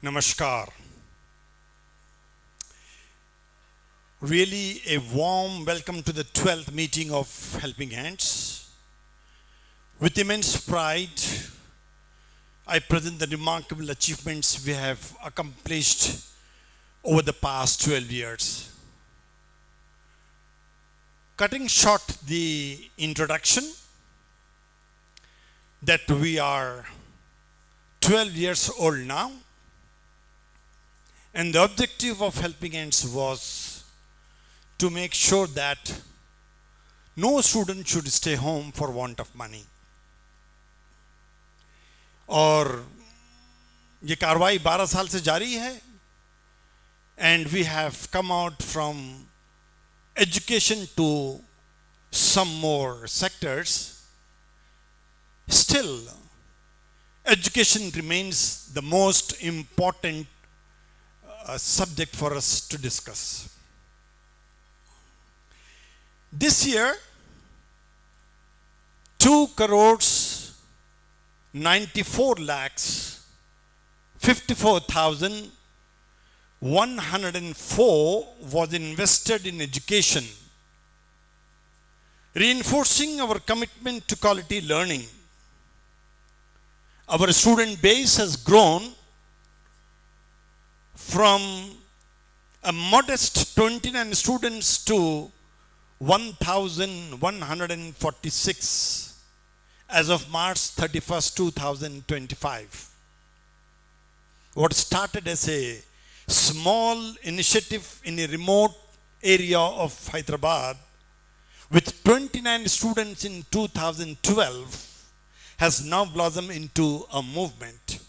Namaskar. Really a warm welcome to the 12th meeting of Helping Hands. With immense pride, I present the remarkable achievements we have accomplished over the past 12 years. Cutting short the introduction, that we are 12 years old now, and the objective of Helping Hands was to make sure that no student should stay home for want of money. और ये कार्रवाई 12 साल से जारी है, and we have come out from education to some more sectors. Still, education remains the most important subject for us to discuss. This year, 2 crores 94 lakhs 54,104 was invested in education, reinforcing our commitment to quality learning. Our student base has grown from a modest 29 students to 1,146 as of March 31st, 2025. What started as a small initiative in a remote area of Hyderabad with 29 students in 2012 has now blossomed into a movement,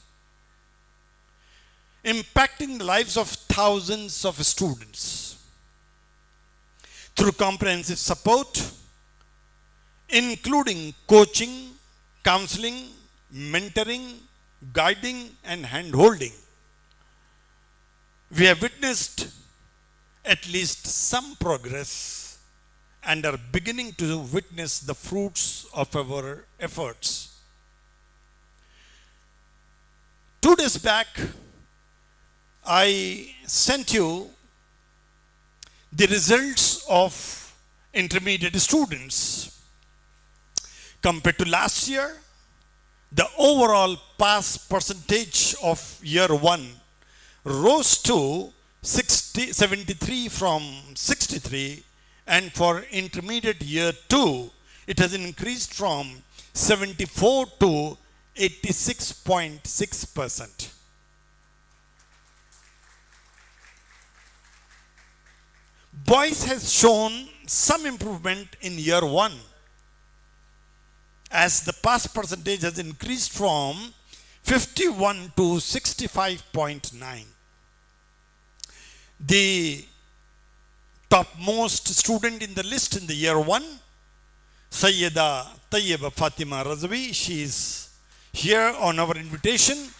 impacting the lives of thousands of students through comprehensive support, including coaching, counseling, mentoring, guiding, and hand-holding. We have witnessed at least some progress and are beginning to witness the fruits of our efforts. 2 days back, I sent you the results of intermediate students. Compared to last year, the overall pass percentage of year 1 rose to 73 from 63, and for intermediate year 2, it has increased from 74 to 86.6%. Boys has shown some improvement in year 1, as the pass percentage has increased from 51 to 65.9. The topmost student in the list in the year 1, Sayyida Tayyeba Fatima Razvi, she is here on our invitation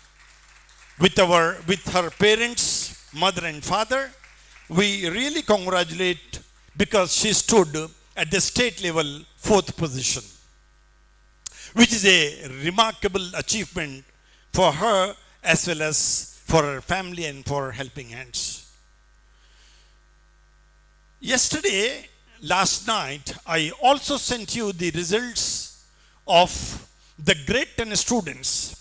with her parents, mother and father. We really congratulate because she stood at the state level 4th position, which is a remarkable achievement for her as well as for her family and for Helping Hands. Yesterday, last night, I also sent you the results of the grade 10 students.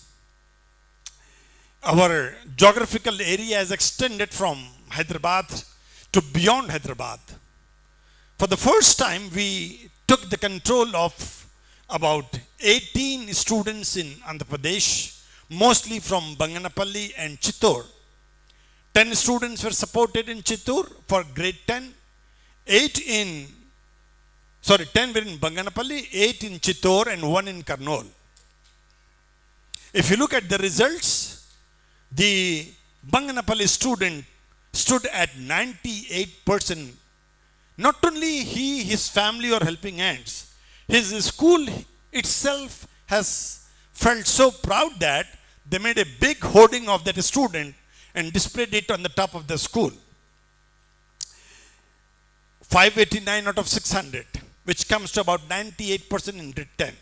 Our geographical area has extended from Hyderabad to beyond Hyderabad. For the first time, we took the control of about 18 students in Andhra Pradesh, mostly from Banganapalli and Chittor. 10 students were supported in Chittor for grade 10, 10 were in Banganapalli, 8 in Chittor, and 1 in Kurnool. If you look at the results, the Banganapalli student stood at 98%. Not only he, his family, or Helping Hands, his school itself has felt so proud that they made a big hoarding of that student and displayed it on the top of the school. 589 out of 600, which comes to about 98% in grade 10.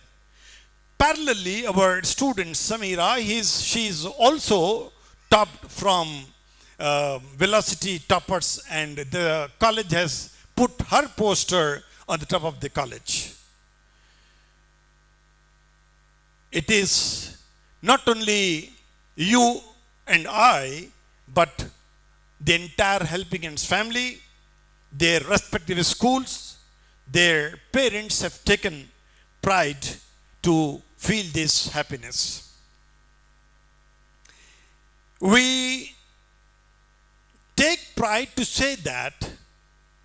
Parallelly, our student Samira, she is also topped from velocity toppers, and the college has put her poster on the top of the college. It is not only you and I, but the entire Helping Hands family, their respective schools, their parents have taken pride to feel this happiness. We take pride to say that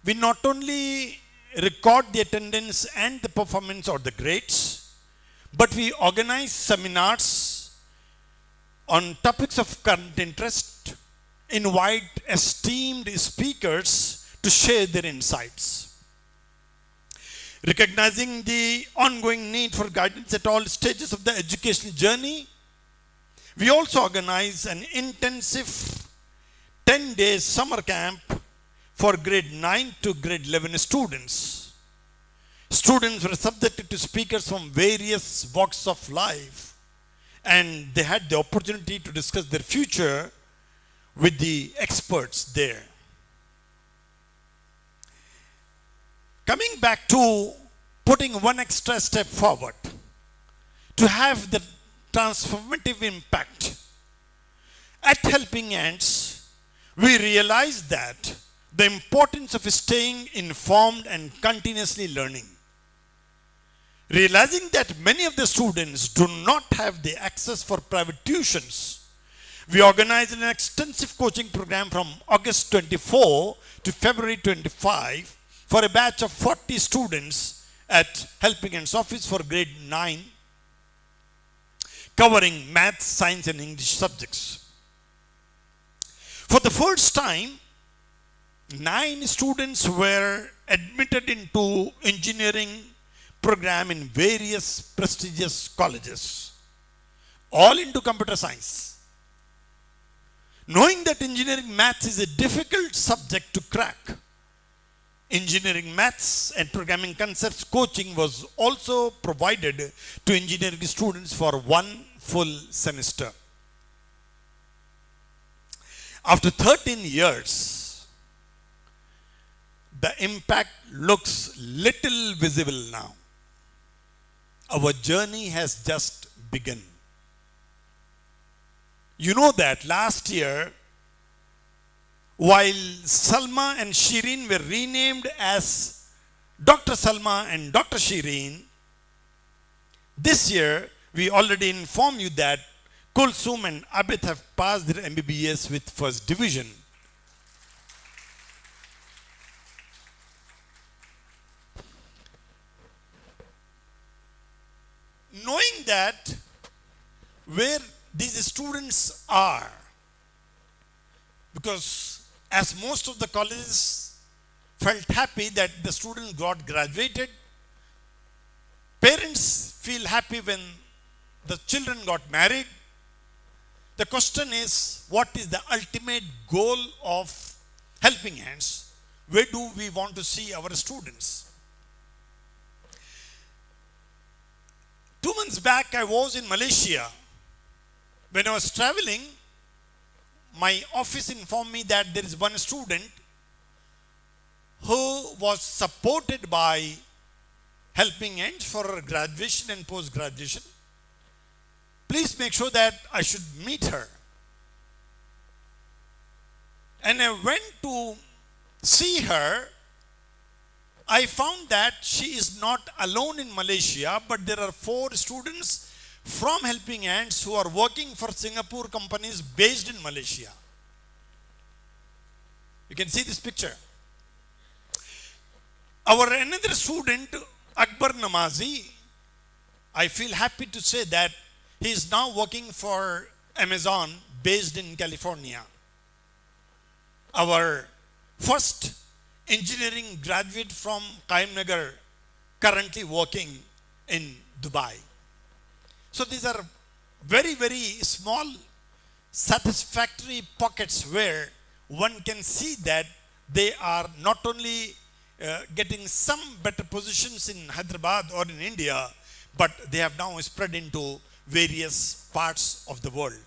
we not only record the attendance and the performance or the grades, but we organize seminars on topics of current interest, invite esteemed speakers to share their insights. Recognizing the ongoing need for guidance at all stages of the educational journey, we also organize an intensive 10-day summer camp for grade 9 to grade 11 students. Students were subjected to speakers from various walks of life, and they had the opportunity to discuss their future with the experts there. Coming back to putting one extra step forward to have the transformative impact, at Helping Hands, we realized that the importance of staying informed and continuously learning. Realizing that many of the students do not have the access for private tuitions, we organized an extensive coaching program from August 24 to February 25 for a batch of 40 students at Helping Hands office for grade 9, covering math, science and English subjects. For the first time, 9 students were admitted into engineering program in various prestigious colleges, all into computer science. Knowing that engineering maths is a difficult subject to crack, engineering maths and programming concepts coaching was also provided to engineering students for 1 full semester. After 13 years, the impact looks little visible now. Our journey has just begun. You know that last year, while Salma and Shireen were renamed as Dr. Salma and Dr. Shireen, this year we already informed you that Kulsum and Abid have passed their MBBS with first division. Knowing that where these students are, because as most of the colleges felt happy that the students got graduated, parents feel happy when the children got married. The question is, what is the ultimate goal of Helping Hands? Where do we want to see our students? 2 months back, I was in Malaysia. When I was traveling, my office informed me that there is one student who was supported by Helping Hands for graduation and post-graduation. Please make sure that I should meet her. And I went to see her. I found that she is not alone in Malaysia, but there are 4 students from Helping Hands who are working for Singapore companies based in Malaysia. You can see this picture. Our another student, Akbar Namazi, I feel happy to say that he is now working for Amazon based in California. Our first engineering graduate from Qaimnagar currently working in Dubai. So these are very, very small satisfactory pockets where one can see that they are not only getting some better positions in Hyderabad or in India, but they have now spread into various parts of the world.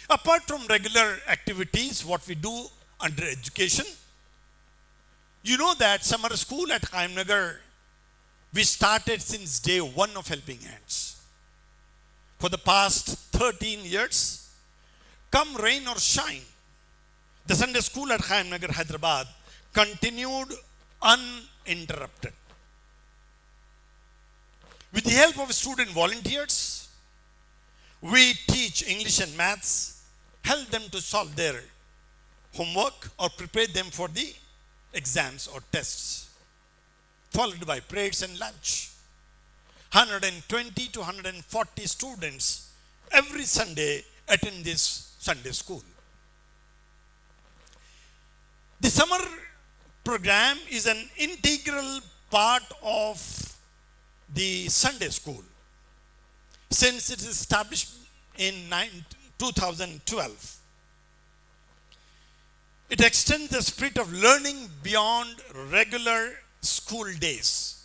Apart from regular activities, what we do under education, you know that summer school at Kaimnagar, we started since day one of Helping Hands. For the past 13 years, come rain or shine, the Sunday school at Kaimnagar, Hyderabad continued uninterrupted. With the help of student volunteers, we teach English and maths, help them to solve their homework or prepare them for the exams or tests, followed by prayers and lunch. 120 to 140 students every Sunday attend this Sunday school. The summer program is an integral part of the Sunday school since it is established in 2012. It extends the spirit of learning beyond regular school days.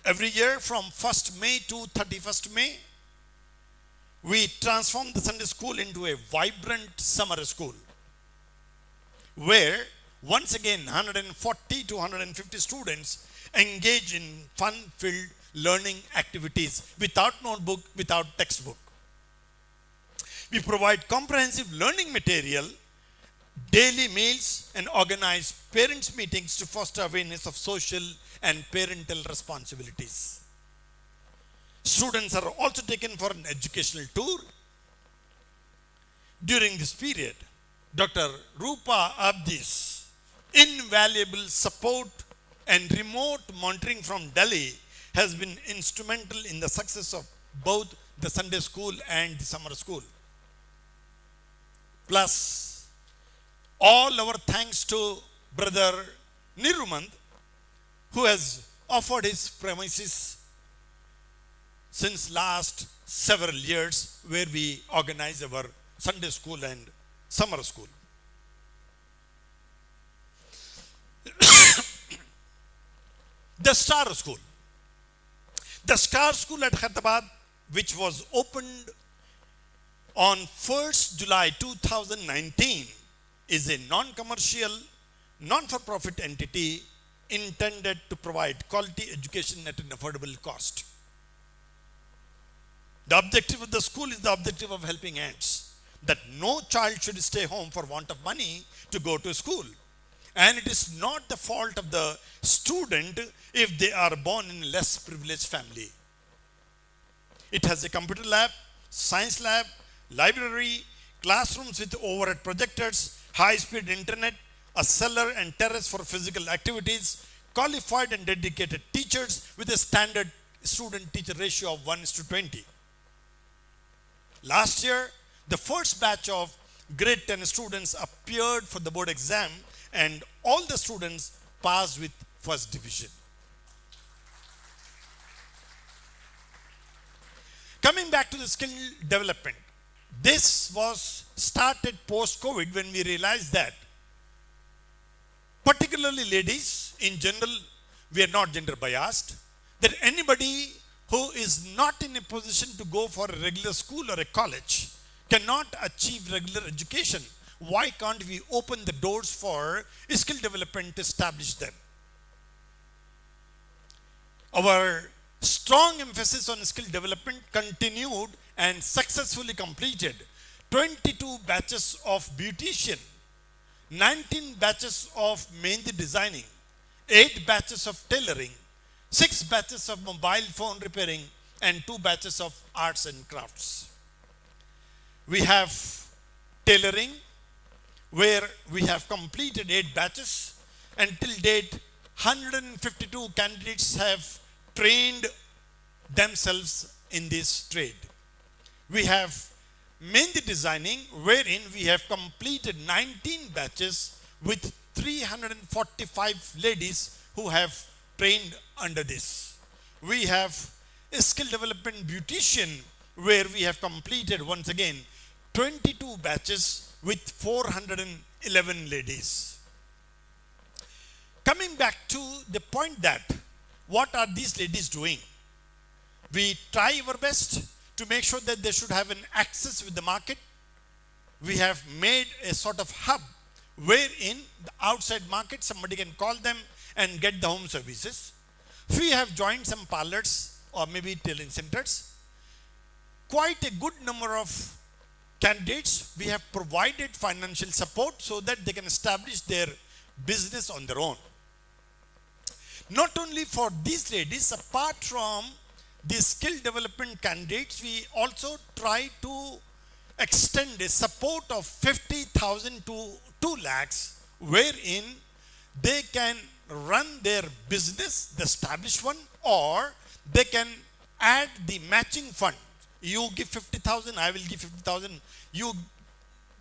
Every year from 1st May to 31st May, we transform the Sunday school into a vibrant summer school where once again 140 to 150 students engage in fun-filled learning activities without notebook, without textbook. We provide comprehensive learning material, daily meals, and organize parents' meetings to foster awareness of social and parental responsibilities. Students are also taken for an educational tour. During this period, Dr. Rupa Abdi's invaluable support and remote monitoring from Delhi has been instrumental in the success of both the Sunday school and the summer school. Plus, all our thanks to Brother Nirumand, who has offered his premises since last several years, where we organize our Sunday school and summer school. The Star School. The Star School at Hyderabad, which was opened on 1st July 2019, is a non-commercial, non-for-profit entity intended to provide quality education at an affordable cost. The objective of the school is the objective of Helping Hands, that no child should stay home for want of money to go to school. And it is not the fault of the student if they are born in a less privileged family. It has a computer lab, science lab, library, classrooms with overhead projectors, high-speed internet, a cellar and terrace for physical activities, qualified and dedicated teachers with a standard student-teacher ratio of 1:20. Last year, the first batch of grade 10 students appeared for the board exam and all the students passed with first division. Coming back to the skill development, this was started post-COVID when we realized that particularly ladies in general, we are not gender biased, that anybody who is not in a position to go for a regular school or a college cannot achieve regular education. Why can't we open the doors for skill development to establish them? Our strong emphasis on skill development continued and successfully completed 22 batches of beautician, 19 batches of mehndi designing, 8 batches of tailoring, 6 batches of mobile phone repairing, and 2 batches of arts and crafts. We have tailoring, where we have completed 8 batches. Until date, 152 candidates have trained themselves in this trade. We have mehndi designing, wherein we have completed 19 batches with 345 ladies who have trained under this. We have a skill development beautician, where we have completed once again 22 batches with 411 ladies. Coming back to the point that what are these ladies doing? We try our best to make sure that they should have an access with the market, we have made a sort of hub wherein the outside market somebody can call them and get the home services. We have joined some parlors or maybe tailoring centers. Quite a good number of candidates, we have provided financial support so that they can establish their business on their own. Not only for these ladies, apart from the skill development candidates, we also try to extend a support of 50,000 to 2 lakhs, wherein they can run their business, the established one, or they can add the matching fund. You give 50,000, I will give 50,000. You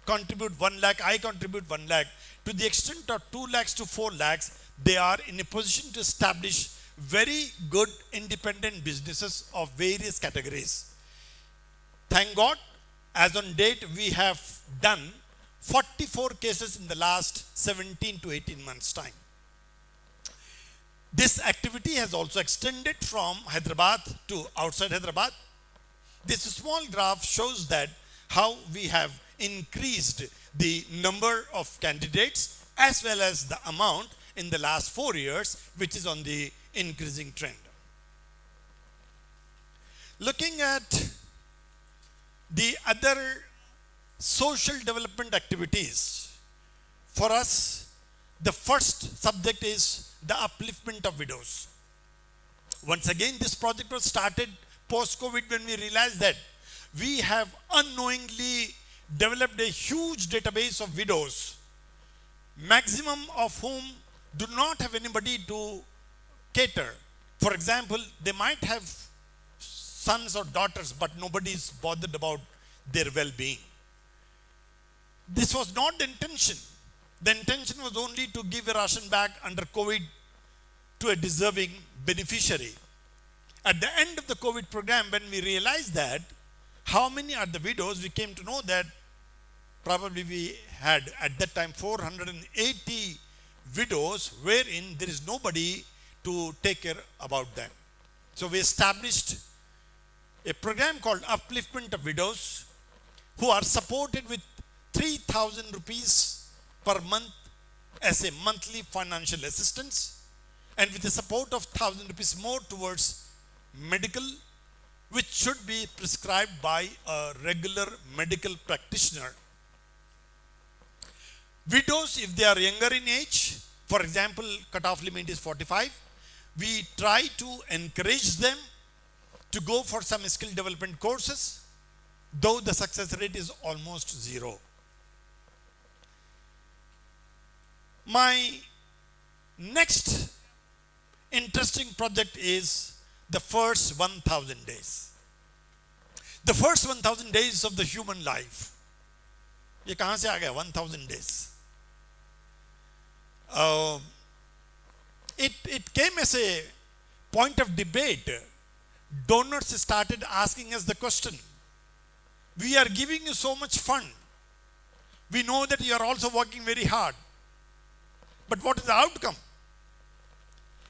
contribute 1 lakh, I contribute 1 lakh. To the extent of 2 lakhs to 4 lakhs, they are in a position to establish very good independent businesses of various categories. Thank God, as on date, we have done 44 cases in the last 17 to 18 months' time. This activity has also extended from Hyderabad to outside Hyderabad. This small graph shows that how we have increased the number of candidates as well as the amount in the last 4 years, which is on the increasing trend. Looking at the other social development activities, for us, the first subject is the upliftment of widows. Once again, this project was started post-COVID when we realized that we have unknowingly developed a huge database of widows, maximum of whom do not have anybody to cater. For example, they might have sons or daughters, but nobody is bothered about their well-being. This was not the intention. The intention was only to give a ration bag under COVID to a deserving beneficiary. At the end of the COVID program, when we realized that how many are the widows, we came to know that probably we had at that time 480 widows wherein there is nobody to take care about them. So we established a program called Upliftment of Widows, who are supported with 3,000 rupees per month as a monthly financial assistance, and with the support of 1,000 rupees more towards medical, which should be prescribed by a regular medical practitioner. Widows, if they are younger in age, for example, cutoff limit is 45, we try to encourage them to go for some skill development courses, though the success rate is almost zero. My next interesting project is the first 1,000 days. The first 1,000 days of the human life. ये कहाँ से आ गया 1,000 days? It came as a point of debate. Donors started asking us the question, we are giving you so much fund. We know that you are also working very hard. But what is the outcome?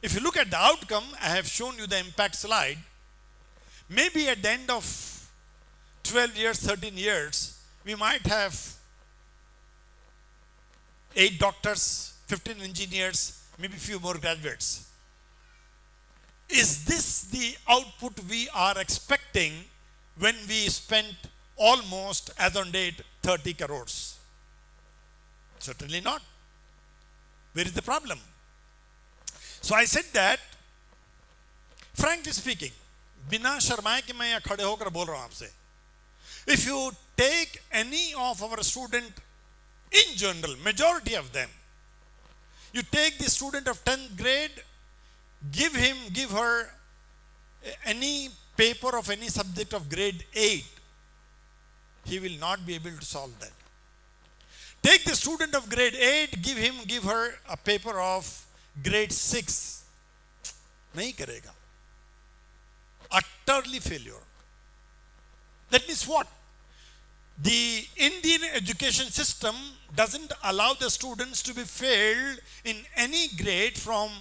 If you look at the outcome, I have shown you the impact slide. Maybe at the end of 12 years, 13 years, we might have 8 doctors, 15 engineers, maybe few more graduates. Is this the output we are expecting when we spent almost, as on date, 30 crores? Certainly not. Where is the problem? So I said that, frankly speaking, बिना शर्माए कि मैं यहाँ खड़े होकर बोल रहा हूँ आपसे, if you take any of our student in general, majority of them, you take the student of 10th grade, give her any paper of any subject of grade 8, he will not be able to solve that. Take the student of grade 8, give her a paper of grade 6. नहीं करेगा. Utterly failure. That means what? The Indian education system doesn't allow the students to be failed in any grade from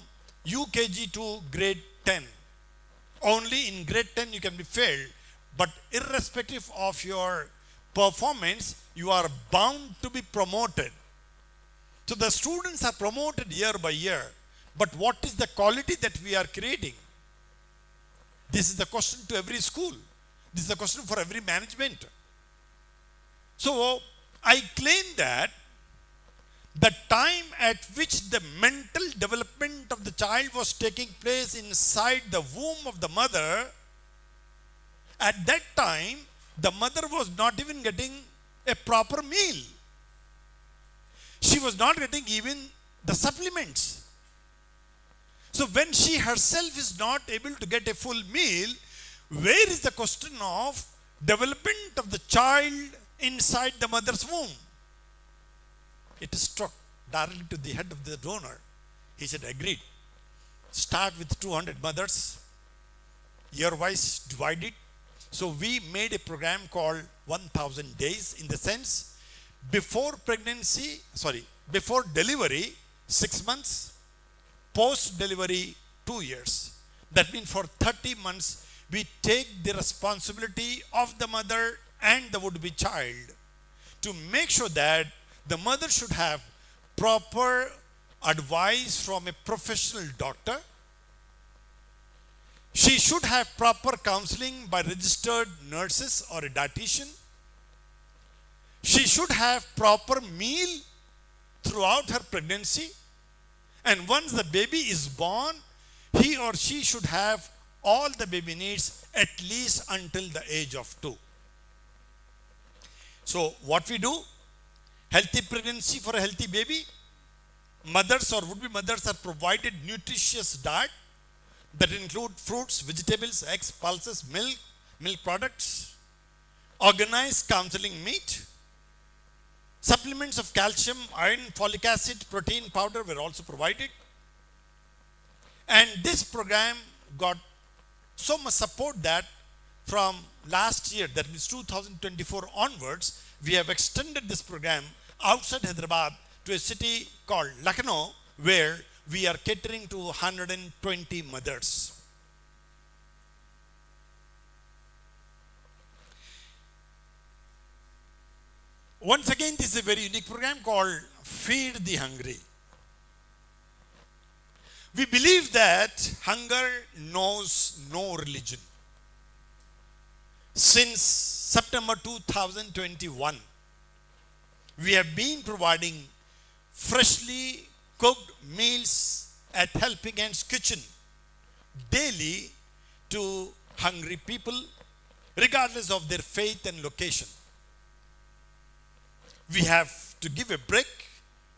UKG to grade 10. Only in grade 10 you can be failed. But irrespective of your performance, you are bound to be promoted. So the students are promoted year by year. But what is the quality that we are creating? This is the question to every school. This is the question for every management. So I claim that the time at which the mental development of the child was taking place inside the womb of the mother, at that time, the mother was not even getting a proper meal. She was not getting even the supplements. So when she herself is not able to get a full meal, where is the question of development of the child inside the mother's womb? It struck directly to the head of the donor. He said, agreed. Start with 200 mothers, year-wise divided. So we made a program called 1000 days, in the sense, before delivery, 6 months, post-delivery, 2 years. That means for 30 months, we take the responsibility of the mother and the would-be child to make sure that the mother should have proper advice from a professional doctor. She should have proper counseling by registered nurses or a dietitian. She should have proper meal throughout her pregnancy. And once the baby is born, he or she should have all the baby needs at least until the age of 2. So what we do? Healthy pregnancy for a healthy baby. Mothers or would-be mothers are provided nutritious diet that include fruits, vegetables, eggs, pulses, milk products, organized counseling meet, supplements of calcium, iron, folic acid, protein powder were also provided. And this program got so much support that from last year, that means 2024 onwards, we have extended this program outside Hyderabad to a city called Lucknow, where we are catering to 120 mothers. Once again, this is a very unique program called Feed the Hungry. We believe that hunger knows no religion. Since September 2021, we have been providing freshly cooked meals at Helping Hands Kitchen daily to hungry people, regardless of their faith and location. We have to give a break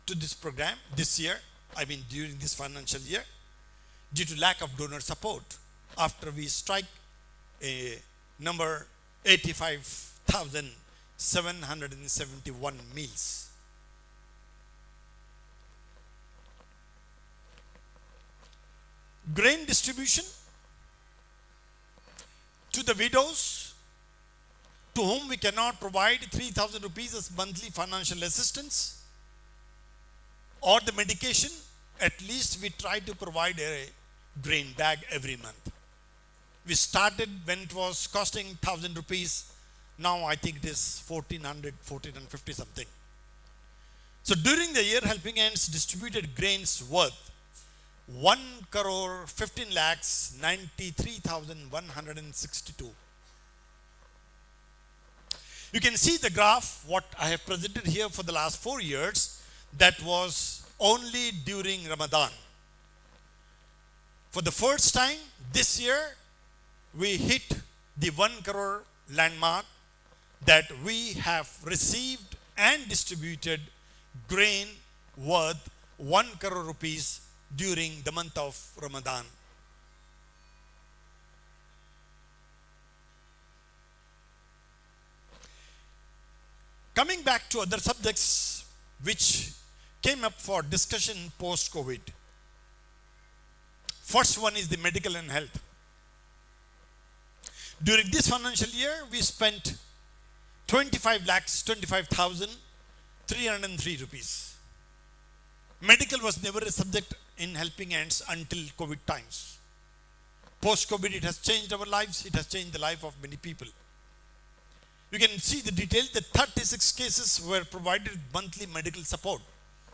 to this program this year, during this financial year, due to lack of donor support, after we strike a number 85,771 meals. Grain distribution to the widows to whom we cannot provide 3,000 rupees as monthly financial assistance or the medication, at least we try to provide a grain bag every month. We started when it was costing 1,000 rupees. Now I think it is 1,400, 1,450 something. So during the year, Helping Hands distributed grains worth 1,15,93,162. You can see the graph, what I have presented here for the last 4 years, that was only during Ramadan. For the first time this year, we hit the 1 crore landmark, that we have received and distributed grain worth 1 crore rupees during the month of Ramadan. Coming back to other subjects which came up for discussion post-COVID. First one is the medical and health. During this financial year, we spent 25,25,303 rupees. Medical was never a subject in Helping Hands until COVID times. Post-COVID, it has changed our lives. It has changed the life of many people. You can see the details. The 36 cases were provided monthly medical support,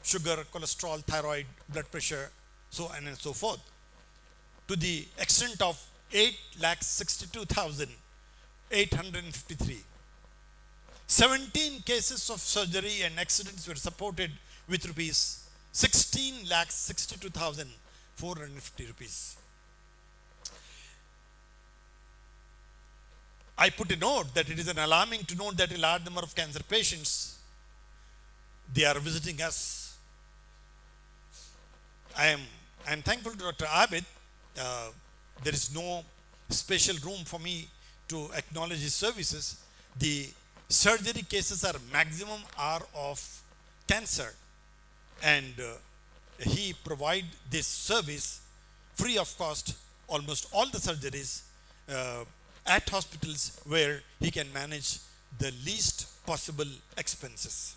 sugar, cholesterol, thyroid, blood pressure, so on and so forth, to the extent of 8,62,853. 17 cases of surgery and accidents were supported with rupees 16,62,450 rupees. I put a note that it is an alarming to note that a large number of cancer patients, they are visiting us. I am thankful to Dr. Abid. There is no special room for me to acknowledge his services. The surgery cases are maximum are of cancer, and he provide this service free of cost, almost all the surgeries at hospitals where he can manage the least possible expenses.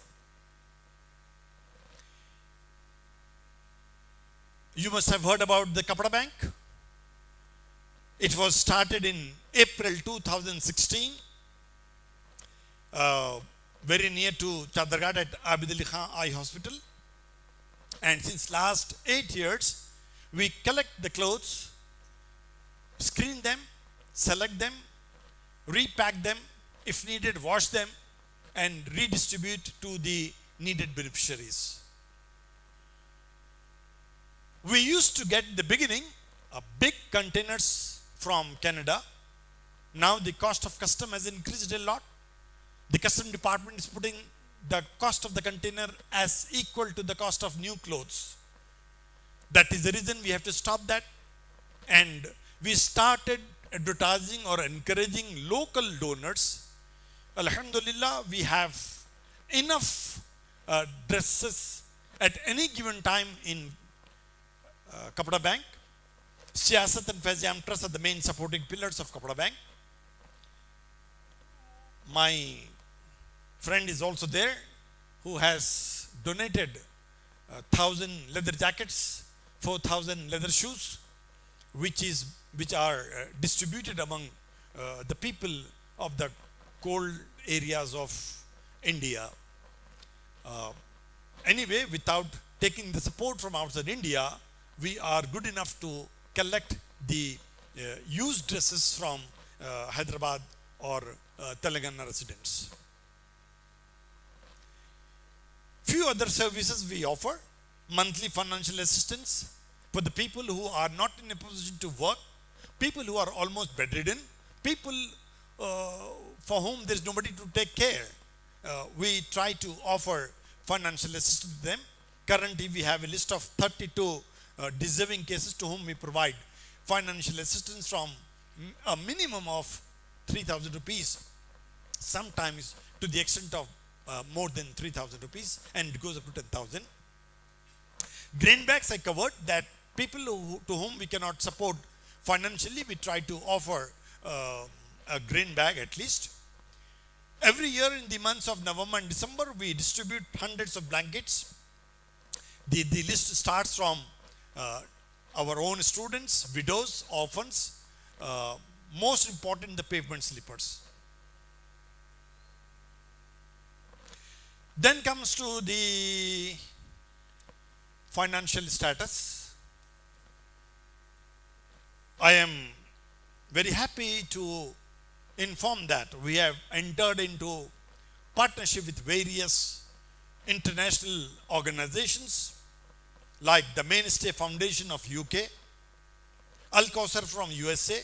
You must have heard about the Kapda Bank. It was started in April 2016, very near to Chadarghat at Abid Ali Khan Eye Hospital. And since last 8 years, we collect the clothes, screen them, select them, repack them, if needed, wash them, and redistribute to the needed beneficiaries. We used to get in the beginning big containers from Canada. Now the cost of custom has increased a lot. The custom department is putting the cost of the container as equal to the cost of new clothes. That is the reason we have to stop that. And we started advertising or encouraging local donors. Alhamdulillah, we have enough dresses at any given time in Kapda Bank. Siyasat and Faizam Trust are the main supporting pillars of Kapda Bank. My friend is also there, who has donated 1,000 leather jackets, 4,000 leather shoes, which are distributed among the people of the cold areas of India. Anyway, without taking the support from outside India, we are good enough to collect the used dresses from Hyderabad or Telangana residents. Few other services we offer: monthly financial assistance for the people who are not in a position to work, people who are almost bedridden, people for whom there is nobody to take care. We try to offer financial assistance to them. Currently, we have a list of 32 deserving cases to whom we provide financial assistance from a minimum of 3,000 rupees, sometimes to the extent of more than 3,000 rupees, and it goes up to 10,000. Grain bags I covered, that people to whom we cannot support financially, we try to offer a grain bag at least. Every year in the months of November and December, we distribute hundreds of blankets. The list starts from our own students, widows, orphans, most important, the pavement sleepers. Then comes to the financial status. I am very happy to inform that we have entered into partnership with various international organizations like the Mainstay Foundation of UK, Al Kausar from USA,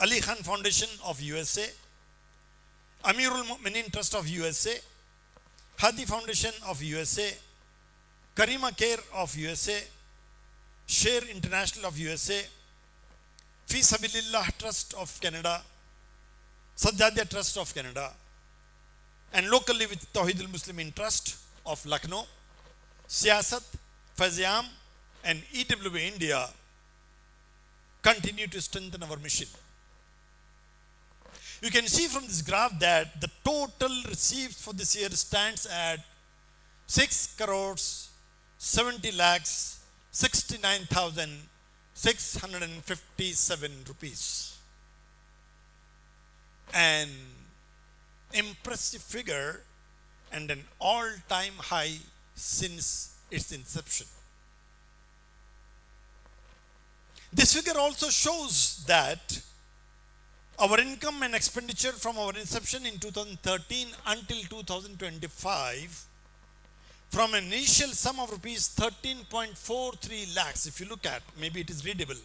Ali Khan Foundation of USA, Amirul Mu'minin Trust of USA, Hadi Foundation of USA, Karima Care of USA, Share International of USA, Fi Sabilillah Trust of Canada, Sajjadya Trust of Canada, and locally with Tawheed al-Muslimin Trust of Lucknow, Siyasat, Faziam, and EWA India continue to strengthen our mission. You can see from this graph that the total receipts for this year stands at 6 crores 70 lakhs 69,657 rupees. And impressive figure and an all-time high since its inception. This figure also shows that our income and expenditure from our inception in 2013 until 2025, from an initial sum of rupees 13.43 lakhs, if you look at, maybe it is readable,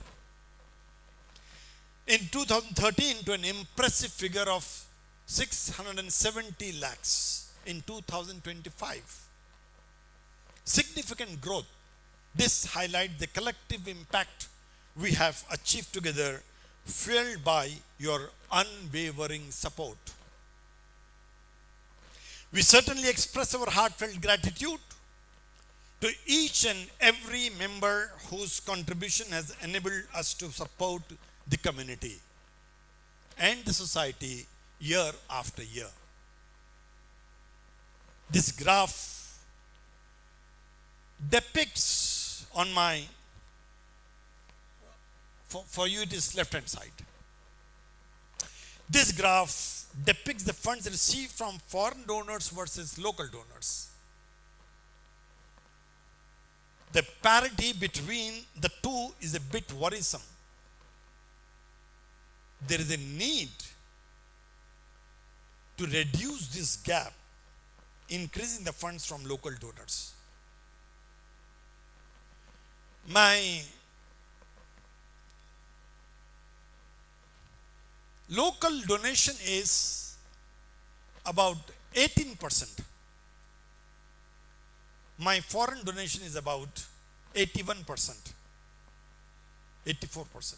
in 2013 to an impressive figure of 670 lakhs in 2025. Significant growth. This highlights the collective impact we have achieved together, fueled by your unwavering support. We certainly express our heartfelt gratitude to each and every member whose contribution has enabled us to support the community and the society year after year. This graph depicts on my, for you it is left hand side. This graph depicts the funds received from foreign donors versus local donors. The parity between the two is a bit worrisome. There is a need to reduce this gap, increasing the funds from local donors. My local donation is about 18%. My foreign donation is about 81%, 84%.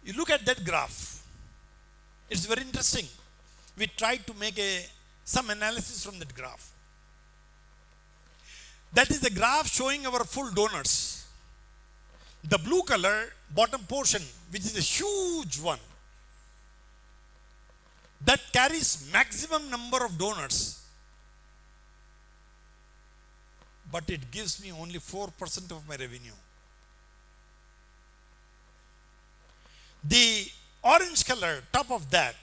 You look at that graph, it's very interesting. We tried to make some analysis from that graph. That is the graph showing our full donors. The blue color bottom portion, which is a huge one, that carries maximum number of donors, but it gives me only 4% of my revenue. The orange color top of that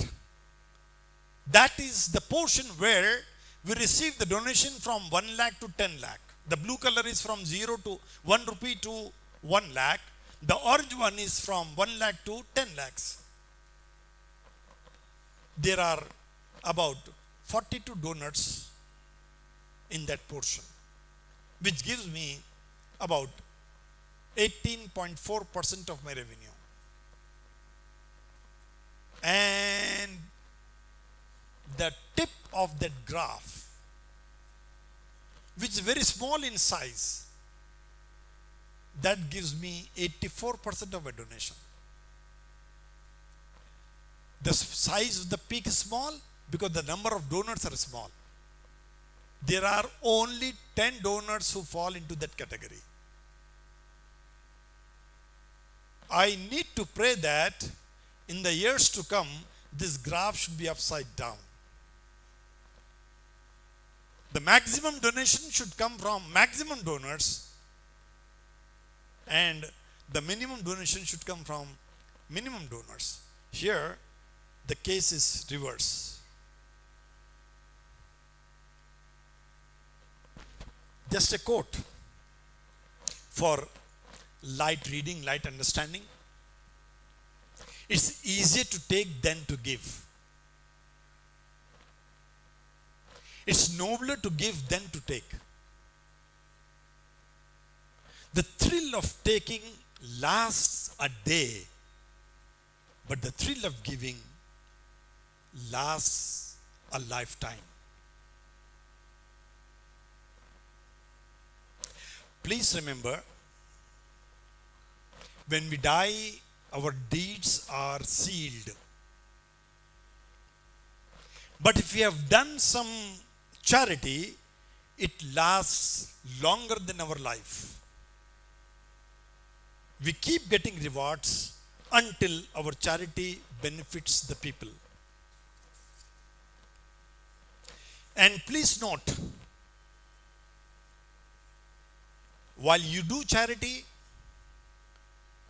is the portion where we receive the donation from 1 lakh to 10 lakh. The blue color is from 0 to 1 rupee to 1 lakh. The orange one is from 1 lakh to 10 lakhs. There are about 42 donors in that portion, which gives me about 18.4% of my revenue. And the tip of that graph, which is very small in size, that gives me 84% of my donation. The size of the peak is small because the number of donors are small. There are only 10 donors who fall into that category. I need to pray that in the years to come, this graph should be upside down. The maximum donation should come from maximum donors, and the minimum donation should come from minimum donors. Here, the case is reverse. Just a quote for light reading, light understanding. It's easier to take than to give. It's nobler to give than to take. The thrill of taking lasts a day, but the thrill of giving lasts a lifetime. Please remember, when we die, our deeds are sealed. But if we have done some charity, it lasts longer than our life. We keep getting rewards until our charity benefits the people. And please note, while you do charity,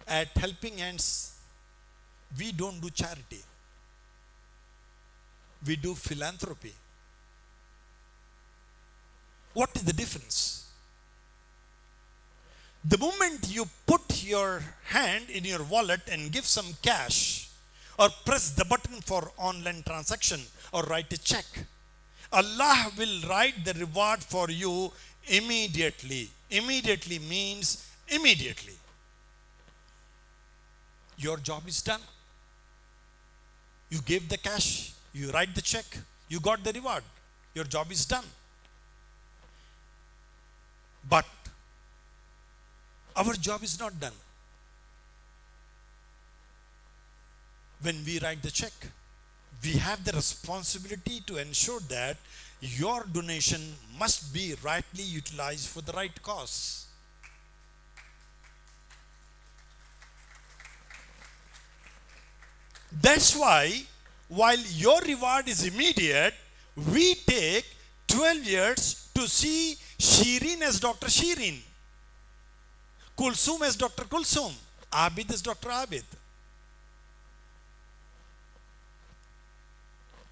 at Helping Hands, we don't do charity. we do philanthropy. What is the difference? The moment you put your hand in your wallet and give some cash, or press the button for online transaction, or write a check, Allah will write the reward for you immediately. Immediately means immediately. Your job is done. You gave the cash, you write the check, you got the reward. Your job is done. But our job is not done. When we write the check, we have the responsibility to ensure that your donation must be rightly utilized for the right cause. That's why, while your reward is immediate, we take 12 years to see Shireen as Dr. Shireen, Kulsum as Dr. Kulsum, Abid as Dr. Abid.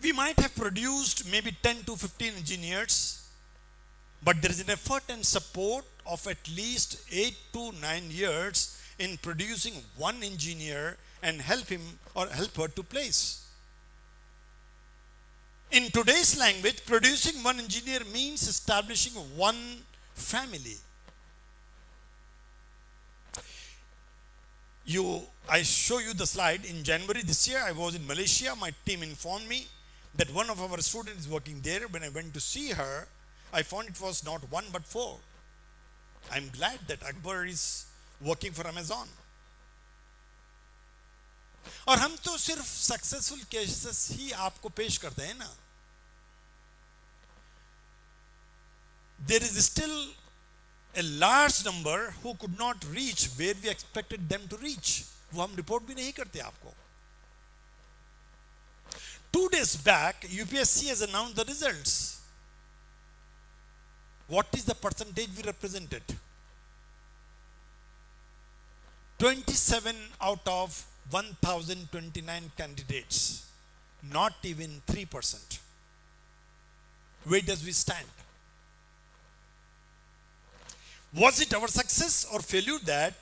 We might have produced maybe 10 to 15 engineers, but there is an effort and support of at least 8 to 9 years in producing one engineer and help him or help her to place. In today's language, producing one engineer means establishing one family. I show you the slide. In January this year, I was in Malaysia. My team informed me that one of our students is working there. When I went to see her, I found it was not one but four. I'm glad that Akbar is working for Amazon. और हम तो सिर्फ successful cases ही आपको पेश करते हैं ना. There is still a large number who could not reach where we expected them to reach. वो हम रिपोर्ट भी नहीं करते आपको. 2 days back, UPSC has announced the results. What is the percentage we represented? 27 out of 1029 candidates, not even 3%. Where does we stand? Was it our success or failure that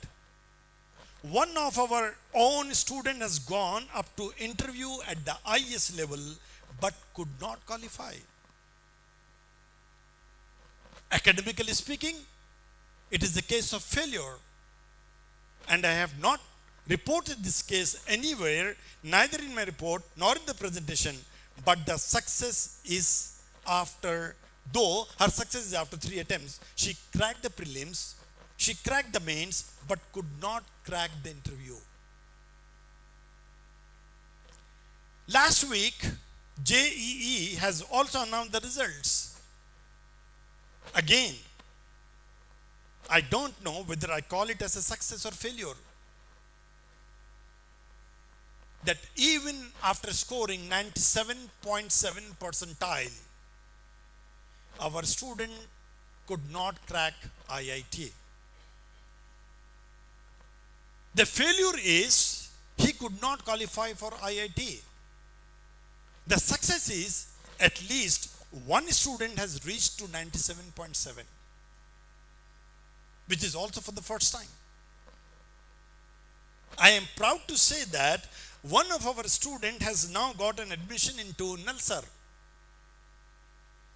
one of our own student has gone up to interview at the IS level but could not qualify? Academically speaking, it is the case of failure, and I have not reported this case anywhere, neither in my report nor in the presentation, but the success is after, though her success is after 3 attempts. She cracked the prelims, she cracked the mains, but could not crack the interview. Last week, JEE has also announced the results. Again, I don't know whether I call it as a success or failure. That even after scoring 97.7 percentile, our student could not crack IIT. The failure is he could not qualify for IIT. The success is at least one student has reached to 97.7, which is also for the first time. I am proud to say that one of our students has now got an admission into Nalsar,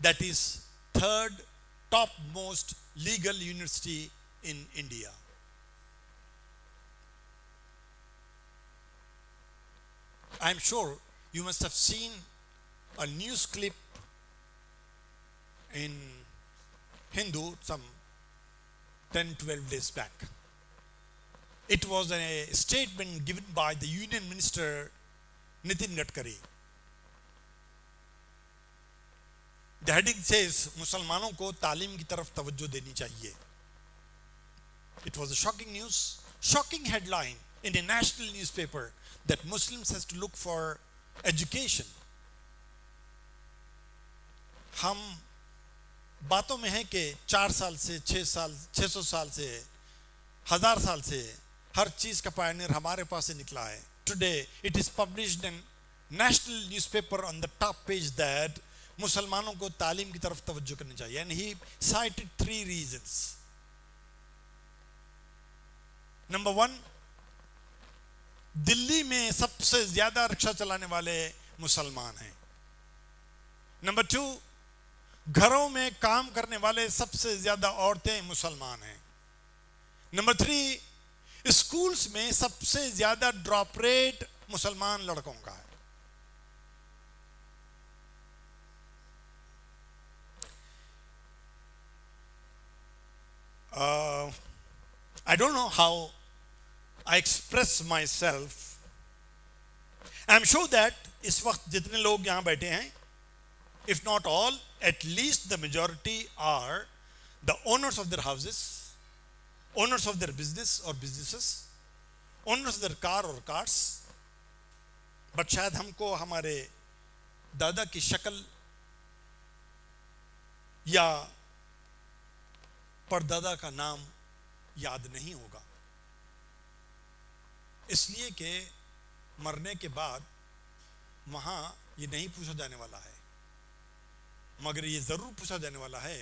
that is third topmost legal university in India. I am sure you must have seen a news clip in Hindu some 10-12 days back. It was a statement given by the Union Minister Nitin Gadkari. The heading says, Musalmanon ko तालीम की तरफ तवज्जो देनी चाहिए. It was a shocking news, shocking headline in a national newspaper that Muslims has to look for education. हम बातों में हैं कि 4 साल से 6 साल 600 साल से 1000 साल से हर चीज का पायनियर हमारे पास से निकला है. Today it is published in national newspaper on the top page that मुसलमानों को तालीम की तरफ तवज्जो करनी चाहिए, and he cited 3 reasons. Number 1, Delhi में सबसे ज्यादा रिक्शा चलाने वाले मुसलमान हैं. Number 2, घरों में काम करने वाले सबसे ज्यादा औरतें मुसलमान हैं. Number 3, स्कूल्स में सबसे ज्यादा ड्रॉप रेट मुसलमान लड़कों का है. I don't know how I express myself. I'm sure that इस वक्त जितने लोग यहाँ बैठे हैं, if not all, at least the majority are the owners of their houses, owners of their business or businesses, owners of their car or cars. But शायद हमको हमारे दादा की शक्ल या परदादा का नाम याद नहीं होगा, इसलिए कि मरने के बाद वहां ये नहीं पूछा जाने वाला है. मगर ये जरूर पूछा जाने वाला है,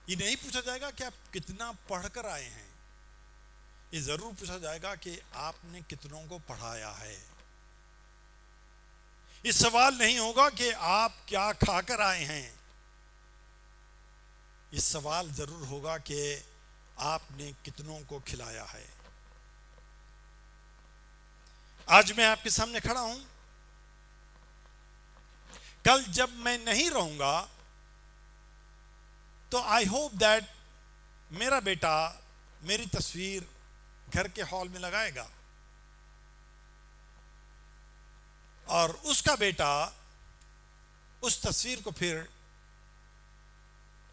ये नहीं पूछा जाएगा कि आप कितना पढ़कर आए हैं, ये जरूर पूछा जाएगा कि आपने कितनों को पढ़ाया है. ये सवाल नहीं होगा कि आप क्या खाकर आए हैं, ये सवाल जरूर होगा कि आपने कितनों को खिलाया है. आज मैं आपके सामने खड़ा हूं, कल जब मैं नहीं रहूंगा तो आई होप दैट मेरा बेटा मेरी तस्वीर घर के हॉल में लगाएगा और उसका बेटा उस तस्वीर को फिर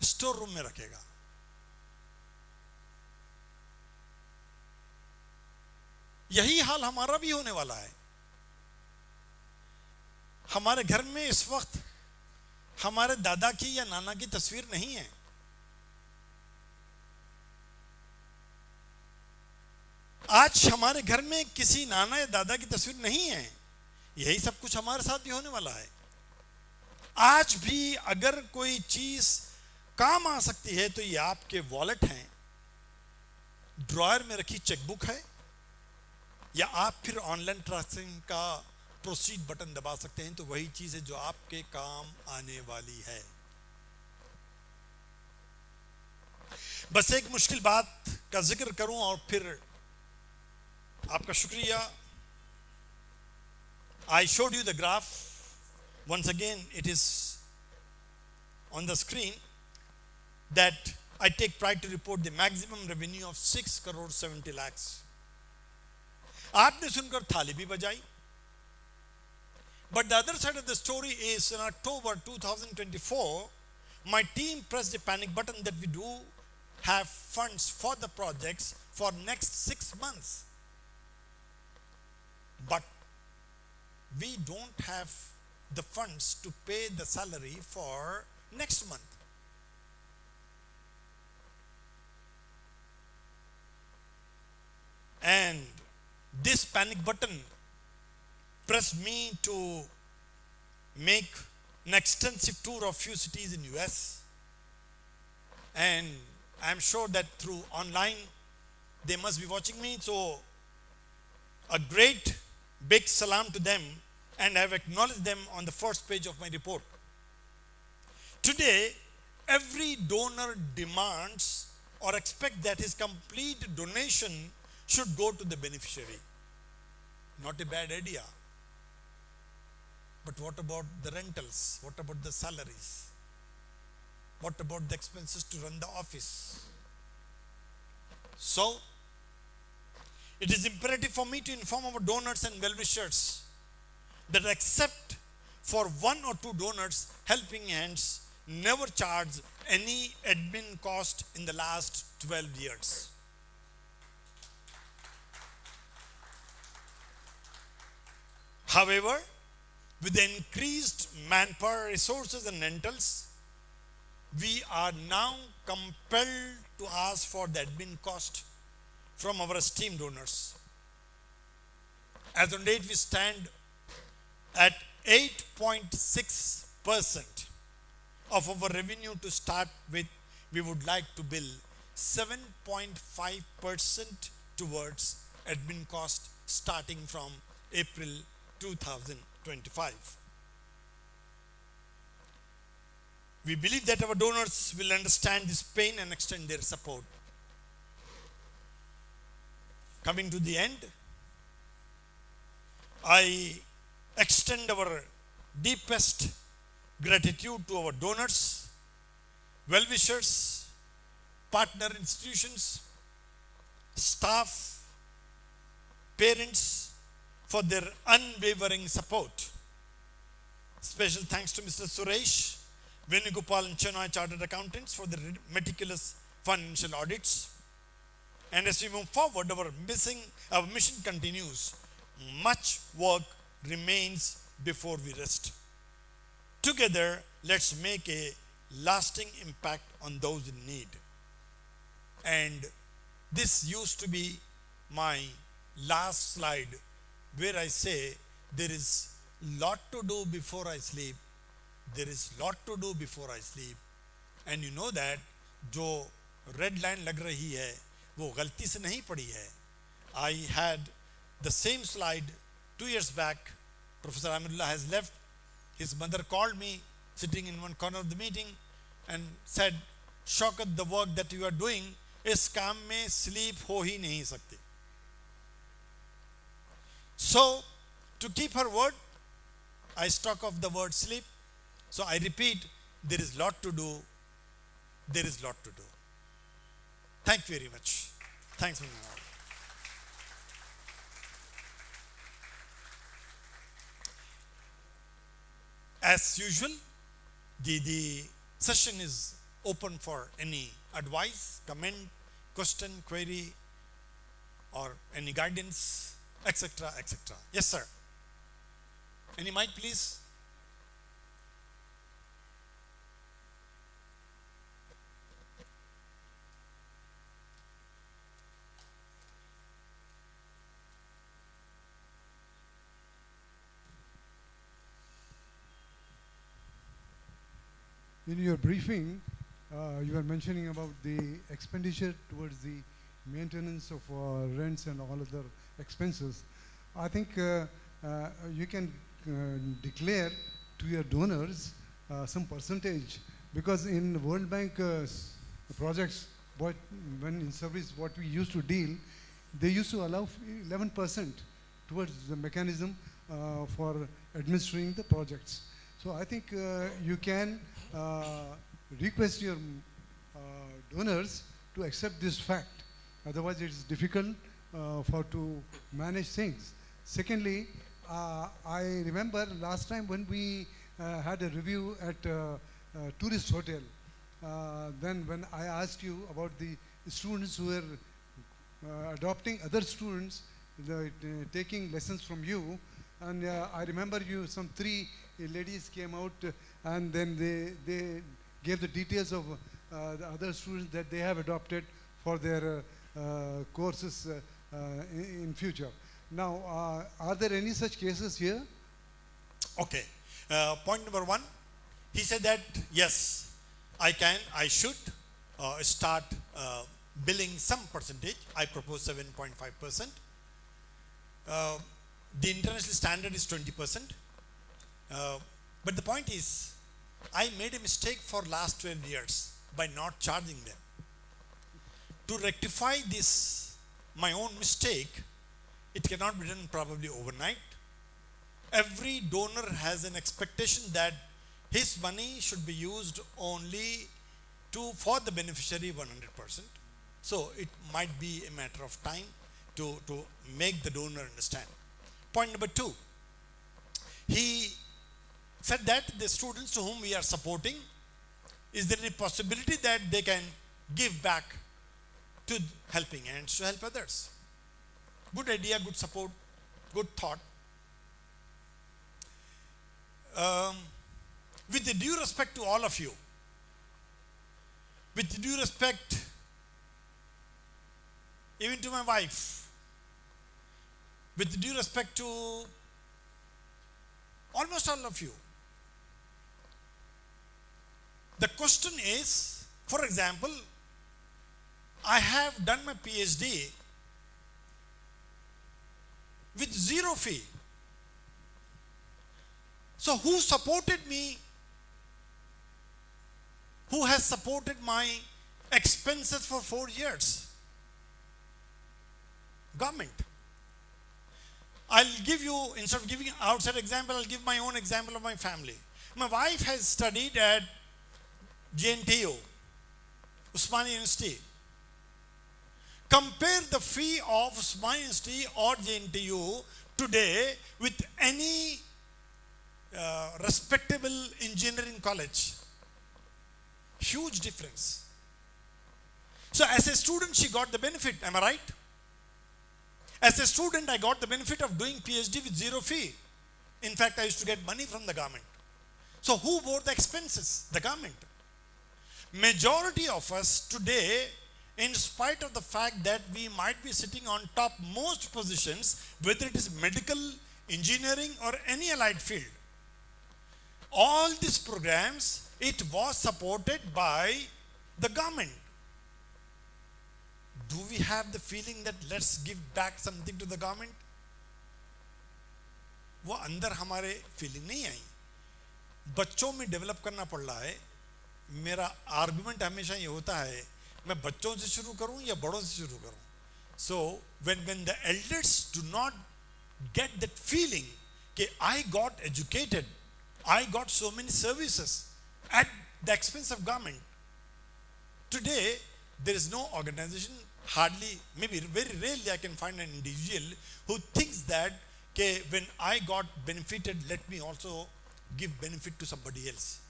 स्टोर रूम में रखेगा. यही हाल हमारा भी होने वाला है. हमारे घर में इस वक्त हमारे दादा की या नाना की तस्वीर नहीं है. आज हमारे घर में किसी नाना या दादा की तस्वीर नहीं है. यही सब कुछ हमारे साथ भी होने वाला है. आज भी अगर कोई चीज काम आ सकती है तो ये आपके वॉलेट हैं, ड्रॉयर में रखी चेकबुक है, या आप फिर ऑनलाइन ट्रांजैक्शन का प्रोसीड बटन दबा सकते हैं. तो वही चीज है जो आपके काम आने वाली है. बस एक मुश्किल बात का जिक्र करूं और फिर आपका शुक्रिया. I showed you the graph. Once again, it is on the screen that I take pride to report the maximum revenue of 6 crore 70 lakhs. आपने सुनकर थाली भी बजाई. But the other side of the story is in October 2024, my team pressed the panic button that we do have funds for the projects for next 6 months. But we don't have the funds to pay the salary for next month. And this panic button pressed me to make an extensive tour of few cities in US, and I'm sure that through online they must be watching me. So a great big salam to them, and I have acknowledged them on the first page of my report. Today, every donor demands or expects that his complete donation should go to the beneficiary. Not a bad idea. But what about the rentals? What about the salaries? What about the expenses to run the office? So, it is imperative for me to inform our donors and well-wishers that except for 1 or 2 donors, helping hands never charged any admin cost in the last 12 years. However, with the increased manpower, resources and rentals, we are now compelled to ask for the admin cost from our esteemed donors. As on date, we stand at 8.6% of our revenue to start with, we would like to bill 7.5% towards admin cost starting from April 2025. We believe that our donors will understand this pain and extend their support. Coming to the end, I extend our deepest gratitude to our donors, well-wishers, partner institutions, staff, parents for their unwavering support. Special thanks to Mr. Suresh, Venugopal and Chennai Chartered Accountants for their meticulous financial audits. And as we move forward, our mission continues. Much work remains before we rest. Together, let's make a lasting impact on those in need. And this used to be my last slide, where I say there is lot to do before I sleep. There is lot to do before I sleep. And you know that जो red line लग रही है वो गलती से नहीं पड़ी है. I had the same slide 2 years back. Professor Amirullah has left. His mother called me sitting in one corner of the meeting and said, Shaukat, the work that you are doing, इस काम में sleep हो ही नहीं सकती. So, to keep her word, I struck off the word sleep. So I repeat, there is lot to do. There is lot to do. Thank you very much. Thanks, Manoj. As usual, the session is open for any advice, comment, question, query, or any guidance, etc., etc. Yes, sir. Any mic, please? In your briefing, you were mentioning about the expenditure towards the maintenance of rents and all other expenses. I think you can declare to your donors some percentage, because in World Bank projects, when in service what we used to deal, they used to allow 11% towards the mechanism for administering the projects. So I think you can request your donors to accept this fact. Otherwise, it's difficult to manage things. Secondly, I remember last time when we had a review at tourist hotel, then when I asked you about the students who were adopting other students, taking lessons from you, and I remember some 3 ladies came out and then they gave the details of the other students that they have adopted for their courses in future. Now, are there any such cases here? Okay. Point number 1, he said that yes, I should start billing some percentage. I propose 7.5%. The international standard is 20%. But the point is, I made a mistake for last 12 years by not charging them. To rectify this, my own mistake, it cannot be done probably overnight. Every donor has an expectation that his money should be used only for the beneficiary 100%. So it might be a matter of time to make the donor understand. Point number 2, he said that the students to whom we are supporting, is there any possibility that they can give back to helping hands to help others? Good idea, good support, good thought. With the due respect to all of you, with due respect even to my wife, with due respect to Almost all of you. The question is, for example, I have done my PhD with zero fee. So who supported me? Who has supported my expenses for 4 years? Government. I'll give you, instead of giving an outside example, I'll give my own example of my family. My wife has studied at JNTU, Usmania University. Compare the fee of Usmania University or JNTU today with any respectable engineering college. Huge difference. So as a student, she got the benefit. Am I right? As a student, I got the benefit of doing PhD with zero fee. In fact, I used to get money from the government. So who bore the expenses? The government. Majority of us today, in spite of the fact that we might be sitting on top most positions, whether it is medical, engineering or any allied field, all these programs, it was supported by the government. Do we have the feeling that let's give back something to the government? वो अंदर हमारे feeling नहीं आई. बच्चों में develop करना पड़ रहा है. मेरा आर्गुमेंट हमेशा ये होता है, मैं बच्चों से शुरू करूं या बड़ों से शुरू करूं. So when the elders do not get that feeling कि I got educated, I got so many services at the expense of government. Today there is no organization, hardly, maybe very rarely I can find an individual who thinks that okay, when I got benefited, let me also give benefit to somebody else.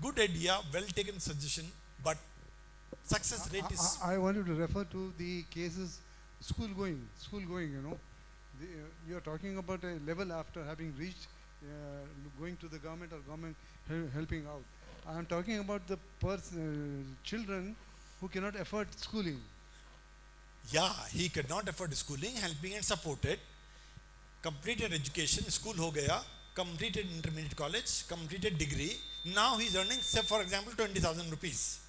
Good idea, well taken suggestion, but success rate is... I wanted to refer to the cases, school going, you know. You are talking about a level after having reached going to the government or government helping out. I am talking about the children who cannot afford schooling. Yeah, he could not afford schooling, helping and supported. Completed education, school ho gaya, completed intermediate college, completed degree. Now he is earning, say for example, 20,000 rupees.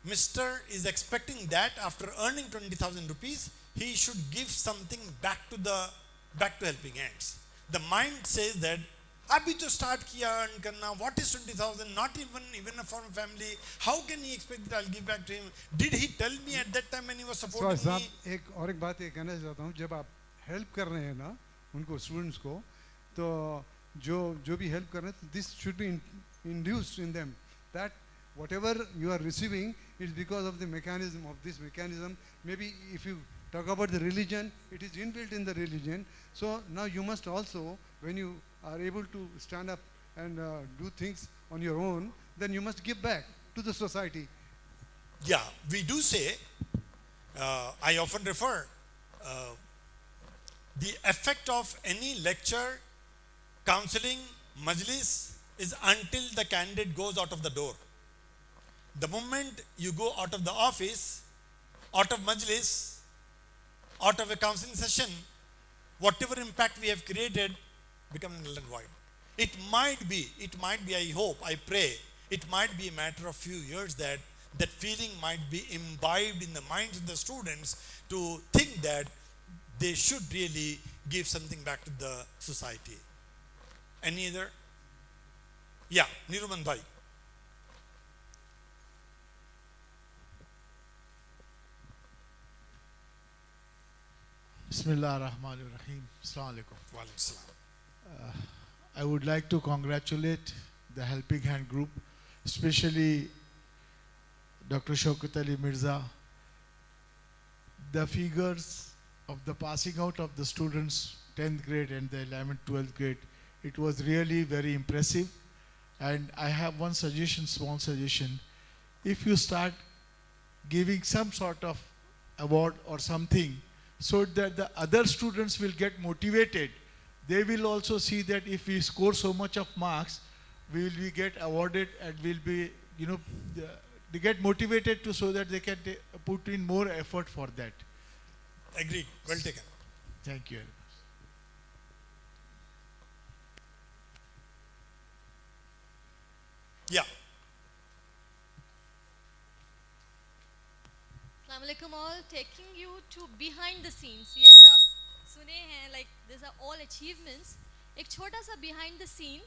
Mr. is expecting that after earning 20,000 rupees, he should give something back to helping hands. The mind says that, abhi to start kiya earn karna, what is 20,000? Not even for a family. How can he expect that I'll give back to him? Did he tell me at that time when he was supporting me? एक बात ये कहना चाहता हूँ, जब आप help कर रहे हैं ना उनको students को, तो जो भी help कर रहे हैं, this should be induced in them that whatever you are receiving is because of the mechanism of this mechanism. Maybe if you talk about the religion, it is inbuilt in the religion. So now you must also, when you are able to stand up and do things on your own, then you must give back to the society. Yeah, we do say, I often refer, the effect of any lecture, counseling, majlis is until the candidate goes out of the door. The moment you go out of the office, out of majlis, out of a counseling session, whatever impact we have created becomes null and void. It might be, I hope, I pray, it might be a matter of few years that that feeling might be imbibed in the minds of the students to think that they should really give something back to the society. Any other? Yeah, Niruman Bhai. Bismillah ar-Rahman ar-Rahim. Assalamu alaikum. Wa alaikum salam. I would like to congratulate the Helping Hand group, especially Dr. Shaukat Ali Mirza. The figures of the passing out of the students 10th grade and the 11th, 12th grade, it was really very impressive. And I have one suggestion, small suggestion. If you start giving some sort of award or something, so that the other students will get motivated, they will also see that if we score so much of marks, we will get awarded and will be, they get motivated to so that they can put in more effort for that. Agreed. Well taken. Thank you. Yeah. Assalamualaikum all, taking you to behind the scenes. ये जो आप सुने हैं, like these are all achievements. एक छोटा सा behind the scene.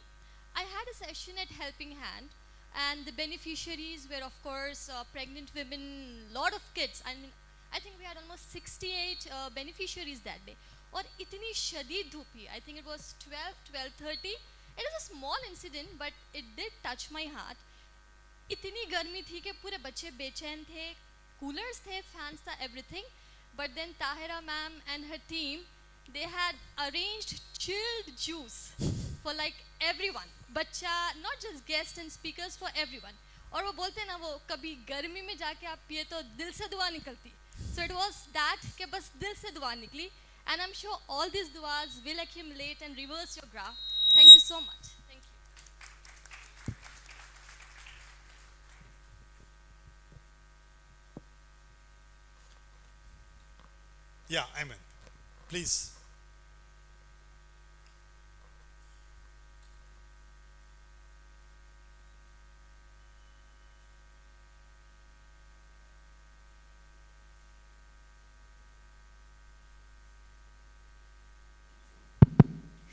I had a session at Helping Hand, and the beneficiaries were of course pregnant women, lot of kids. I mean, I think we had almost 68 beneficiaries that day. और इतनी शदीद धूप थी. I think it was 12:30. It was a small incident, but it did touch my heart. इतनी गर्मी थी कि पूरे बच्चे बेचैन थे, coolers थे, fans था, everything. But then Tahira ma'am and her team, they had arranged chilled juice for like everyone. बच्चा, not just guests and speakers, for everyone. और वो बोलते ना, वो कभी गर्मी में जाके आप पिए तो दिल से दुआ निकलती. So it was that कि बस दिल से दुआ निकली. And I'm sure all these duas will accumulate and reverse your graph. Thank you so much. Thank you. Yeah, Amen. Please.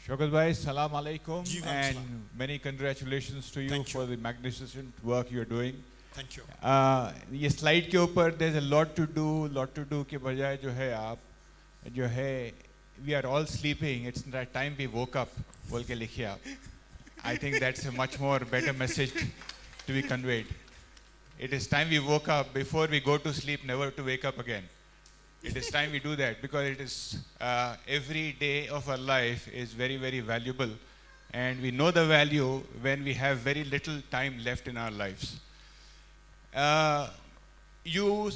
Shaukat bhai, salam alaikum, Ji wa and salam. many congratulations to you Thank for you. the magnificent work you are doing. Thank you. ये slide के ऊपर there's a lot to do के बजाय जो है आप जो है we are all sleeping, it's that time we woke up बोल के लिखिए आप. I think that's a much more better message to be conveyed. It is time we woke up before we go to sleep, never to wake up again. It is time we do that, because it is every day of our life is very, very valuable, and we know the value when we have very little time left in our lives. You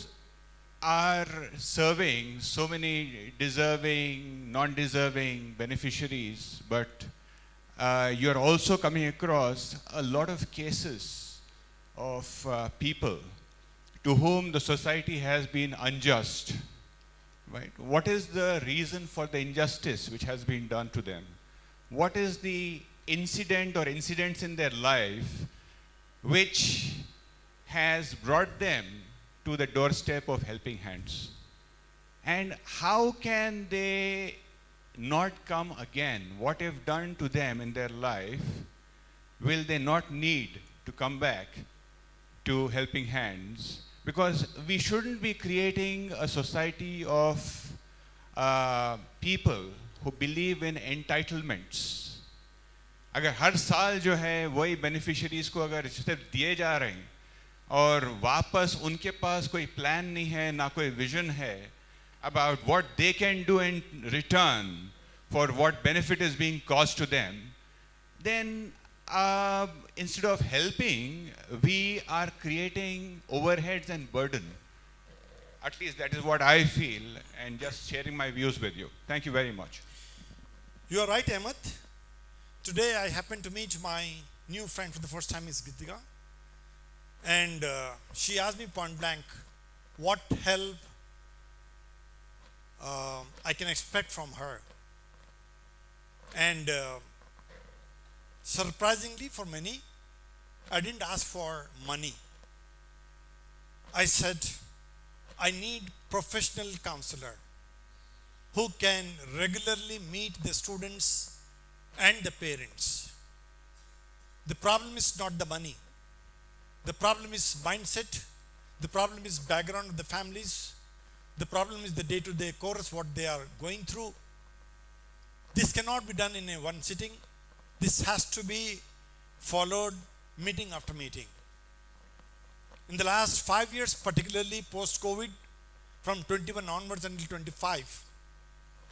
are serving so many deserving, non-deserving beneficiaries, but you are also coming across a lot of cases of people to whom the society has been unjust. Right? What is the reason for the injustice which has been done to them? What is the incident or incidents in their life which has brought them to the doorstep of Helping Hands? And how can they not come again? What if done to them in their life, will they not need to come back to Helping Hands? Because we shouldn't be creating a society of people who believe in entitlements. अगर हर साल जो है वही beneficiaries को अगर सिर्फ दिए जा रहे हैं और वापस उनके पास कोई plan नहीं है, ना कोई vision है about what they can do in return for what benefit is being caused to them, then instead of helping, we are creating overheads and burden. At least that is what I feel, and just sharing my views with you. Thank you very much. You are right, Ahmed. Today I happened to meet my new friend for the first time, Ms. Gitika. And she asked me point blank, what help I can expect from her. And surprisingly for many, I didn't ask for money. I said, I need professional counselor who can regularly meet the students and the parents. The problem is not the money. The problem is mindset. The problem is background of the families. The problem is the day-to-day course, what they are going through. This cannot be done in a one sitting. This has to be followed meeting after meeting. In the last 5 years, particularly post-COVID, from 21 onwards until 25,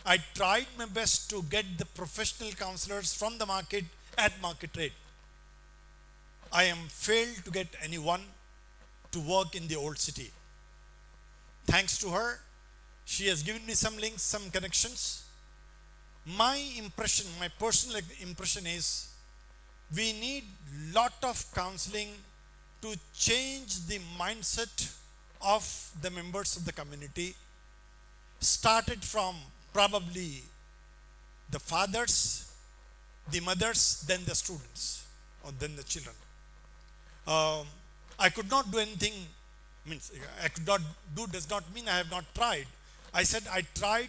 I tried my best to get the professional counselors from the market at market rate. I am failed to get anyone to work in the old city. Thanks to her, she has given me some links, some connections. My impression, my personal impression is, we need lot of counseling to change the mindset of the members of the community, started from probably the fathers, the mothers, then the students, or then the children. Um, I could not do anything, means I could not do does not mean I have not tried. I said I tried,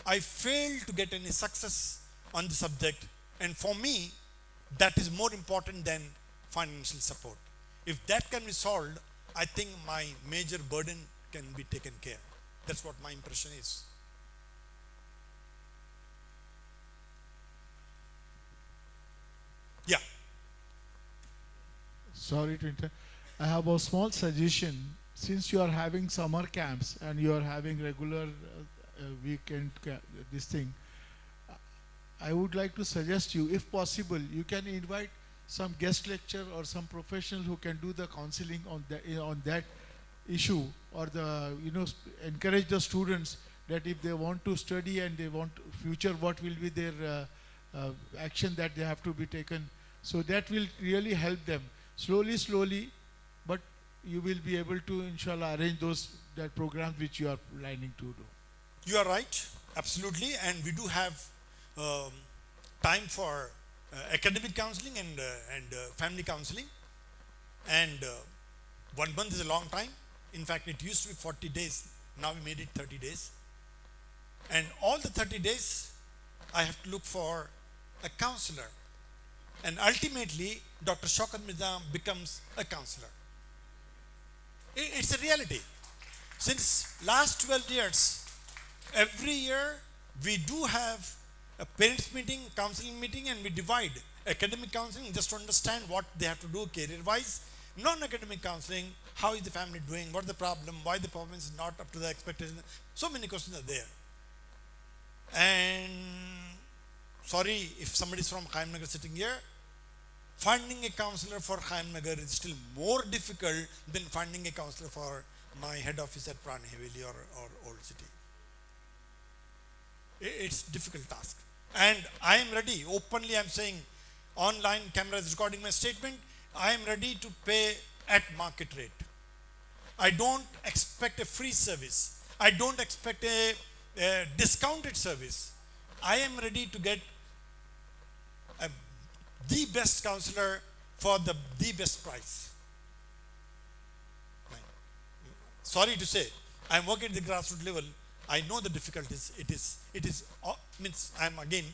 I failed to get any success on the subject, and for me, that is more important than financial support. If that can be solved, I think my major burden can be taken care. That's what my impression is. Yeah. Sorry to interrupt. I have a small suggestion. Since you are having summer camps and you are having regular weekend this thing, I would like to suggest you, if possible, you can invite some guest lecture or some professional who can do the counseling on that issue, or encourage the students that if they want to study and they want future, what will be their action that they have to be taken. So that will really help them. Slowly, but you will be able to, inshallah, arrange that programs which you are planning to do. You are right, absolutely, and we do have time for academic counseling and family counseling, and 1 month is a long time. In fact, it used to be 40 days. Now we made it 30 days, and all the 30 days, I have to look for a counselor, and ultimately, Dr. Shaukat Nizam becomes a counselor. It's a reality. Since last 12 years, every year we do have a parents meeting, counseling meeting, and we divide academic counseling just to understand what they have to do career wise, non-academic counseling, how is the family doing, what is the problem, why the performance is not up to the expectation. So many questions are there. And sorry if somebody is from Khaim Nagar sitting here, finding a counselor for Khaim Nagar is still more difficult than finding a counselor for my head office at Pran Haveli or Old City. It's a difficult task. And I am ready, openly I'm saying, online camera is recording my statement, I am ready to pay at market rate. I don't expect a free service. I don't expect a discounted service. I am ready to get the best counselor for the best price. Sorry to say, I'm working at the grassroots level. I know the difficulties. Means I'm again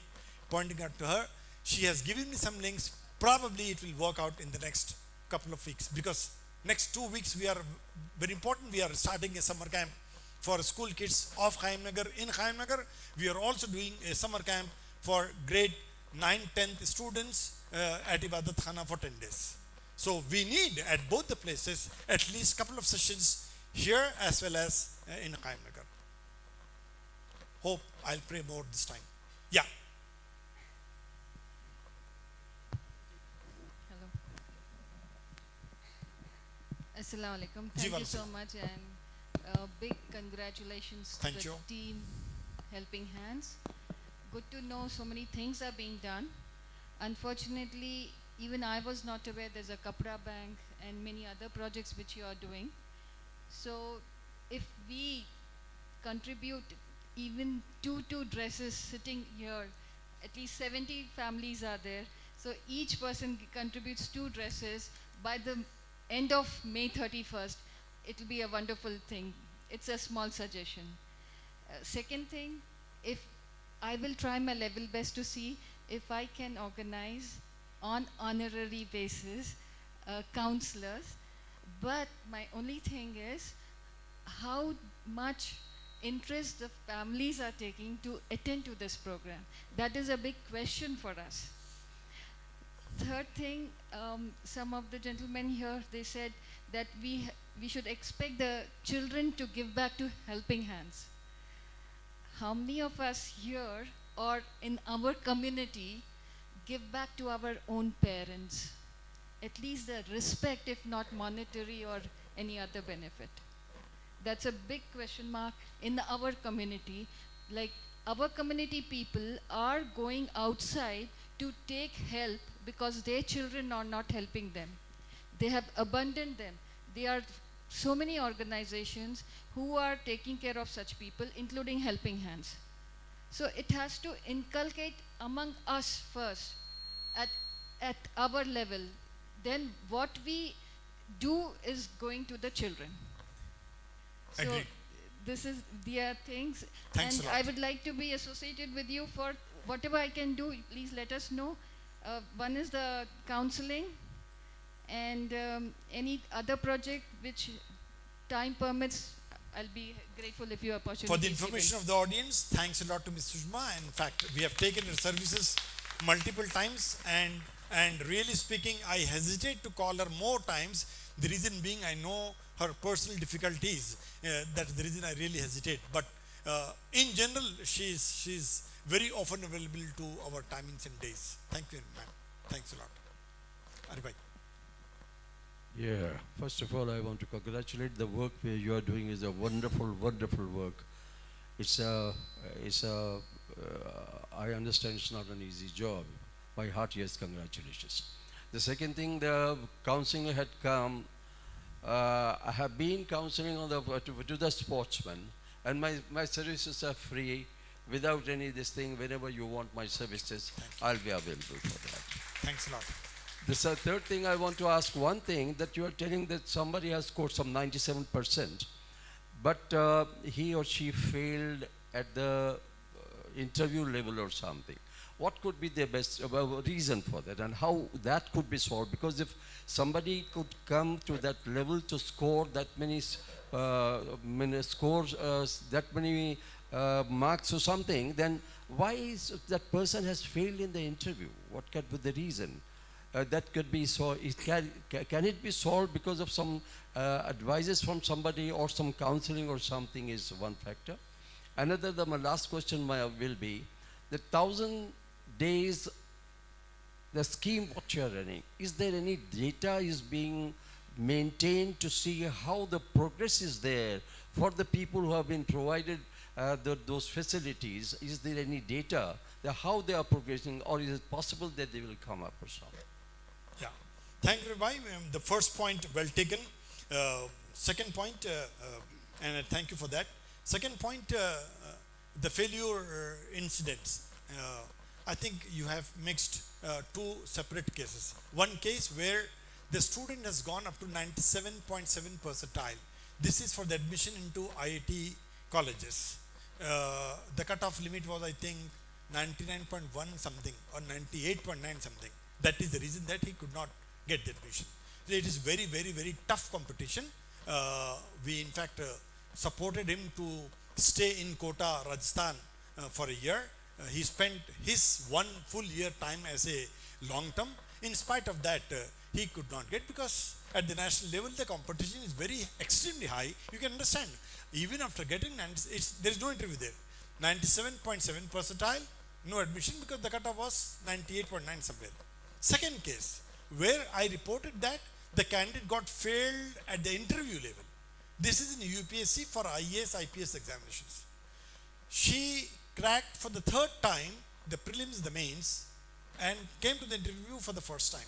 pointing out to her. She has given me some links. Probably it will work out in the next couple of weeks, because next 2 weeks we are very important. We are starting a summer camp for school kids of Khaim Nagar in Khaim Nagar. We are also doing a summer camp for grade 9, 10th students at Ibadat Khana for 10 days. So we need at both the places at least couple of sessions here as well as in Khaim Nagar. Hope I'll pray more this time. Yeah. Hello. Assalamu alaikum. Ji, Thank you so walaikum. much, and big congratulations Thank to you. the team Helping Hands. Good to know so many things are being done. Unfortunately, even I was not aware there's a Kapra Bank and many other projects which you are doing. So if we contribute even two dresses sitting here, at least 70 families are there. So each person contributes 2 dresses. By the end of May 31st, it will be a wonderful thing. It's a small suggestion. Second thing, if I will try my level best to see if I can organize on honorary basis counselors. But my only thing is how much interest the families are taking to attend to this program. That is a big question for us. Third thing, some of the gentlemen here, they said that we should expect the children to give back to Helping Hands. How many of us here or in our community give back to our own parents? At least the respect, if not monetary or any other benefit. That's a big question mark in our community. Like, our community people are going outside to take help because their children are not helping them. They have abandoned them. There are so many organizations who are taking care of such people, including Helping Hands. So it has to inculcate among us first, at our level, then what we do is going to the children. So Agreed. this is their things. Thanks And a lot. I would like to be associated with you for whatever I can do. Please let us know. One is the counseling, and any other project which time permits. I'll be grateful if you opportunity. For the information of the audience, thanks a lot to Ms. Sushma. In fact, we have taken her services multiple times, and really speaking, I hesitate to call her more times. The reason being, I know her personal difficulties. That's the reason I really hesitate. But in general, she's very often available to our timings and days. Thank you, ma'am. Thanks a lot. Aribhai. Yeah, first of all, I want to congratulate the work where you are doing is a wonderful, wonderful work. I understand it's not an easy job. My heartiest congratulations. The second thing, the counseling had come. I have been counseling on to the sportsmen, and my services are free, without any this thing. Whenever you want my services, I'll be available for that. Thanks a lot. The third thing I want to ask, one thing that you are telling that somebody has scored some 97%, but he or she failed at the interview level or something. What could be the best reason for that, and how that could be solved? Because if somebody could come to that level to score that many marks or something, then why is that person has failed in the interview? What could be the reason? That could be so. Can it be solved because of some advices from somebody or some counseling or something is one factor. Another, my last question will be, the 1,000 days, the scheme what you are running, is there any data is being maintained to see how the progress is there for the people who have been provided those facilities? Is there any data that how they are progressing, or is it possible that they will come up or something? Yeah, thank you, Rabbi. The first point well taken. Second point, and thank you for that. Second point, the failure incidents. I think you have mixed two separate cases. One case where the student has gone up to 97.7 percentile. This is for the admission into IIT colleges. The cutoff limit was, I think, 99.1 something or 98.9 something. That is the reason that he could not get the admission. So it is very, very, very tough competition. We in fact supported him to stay in Kota, Rajasthan for a year. He spent his one full year time as a long term. In spite of that, he could not get, because at the national level the competition is very extremely high. You can understand, even after getting there is no interview there. 97.7 percentile, no admission, because the cutoff was 98.9 somewhere. Second case, where I reported that the candidate got failed at the interview level. This is in UPSC for IAS, IPS examinations. She cracked for the third time the prelims, the mains, and came to the interview for the first time.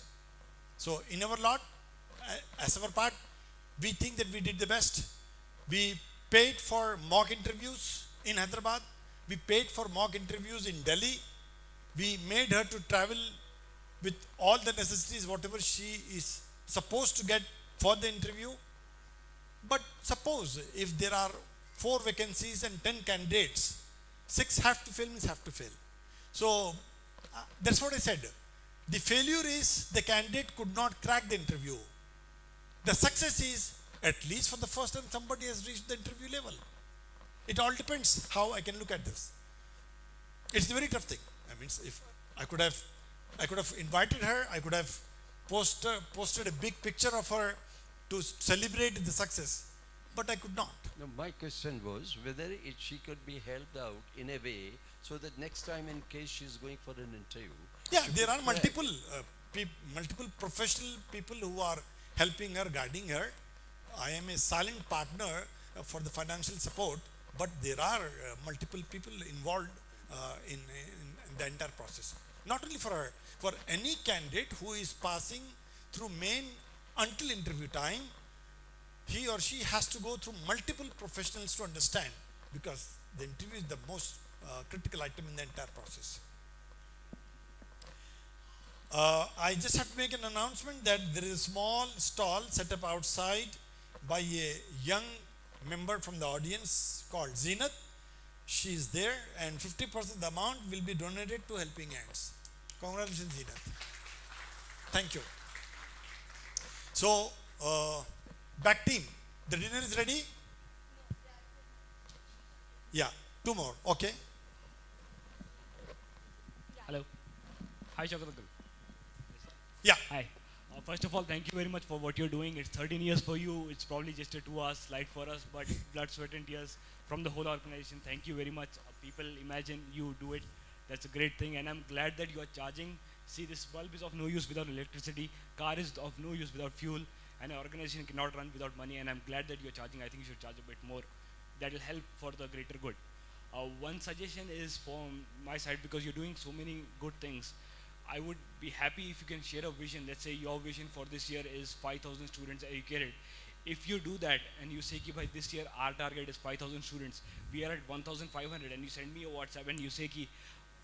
So in our lot, as our part, we think that we did the best. We paid for mock interviews in Hyderabad. We paid for mock interviews in Delhi. We made her to travel with all the necessities, whatever she is supposed to get for the interview. But suppose if there are 4 vacancies and 10 candidates, 6 have to fail, means have to fail. So that's what I said. The failure is the candidate could not crack the interview. The success is, at least for the first time, somebody has reached the interview level. It all depends how I can look at this. It's a very tough thing. I mean, if I could have invited her, I could have posted a big picture of her to celebrate the success, but I could not. No, my question was whether she could be helped out in a way so that next time, in case she's going for an interview. Yeah, there are multiple professional people who are helping her, guiding her. I am a silent partner for the financial support, but there are multiple people involved in the entire process. Not only for her, for any candidate who is passing through main until interview time, he or she has to go through multiple professionals to understand, because the interview is the most critical item in the entire process. I just have to make an announcement that there is a small stall set up outside by a young member from the audience called Zenat. She is there, and 50% of the amount will be donated to Helping Hands. Congratulations, Zenat. Thank you. So, back team, the dinner is ready? Yeah, two more. Okay. Hello. Hi, Shaukat uncle. Yeah. Hi. First of all, thank you very much for what you're doing. It's 13 years for you. It's probably just a 2 hours slide for us, but blood, sweat, and tears from the whole organization. Thank you very much. People imagine you do it. That's a great thing, and I'm glad that you are charging. See, this bulb is of no use without electricity. Car is of no use without fuel, and an organization cannot run without money. And I'm glad that you're charging. I think you should charge a bit more. That will help for the greater good. One suggestion is from my side, because you're doing so many good things. I would be happy if you can share a vision. Let's say your vision for this year is 5,000 students educated. If you do that and you say, by this year our target is 5,000 students, we are at 1,500, and you send me a WhatsApp and you say,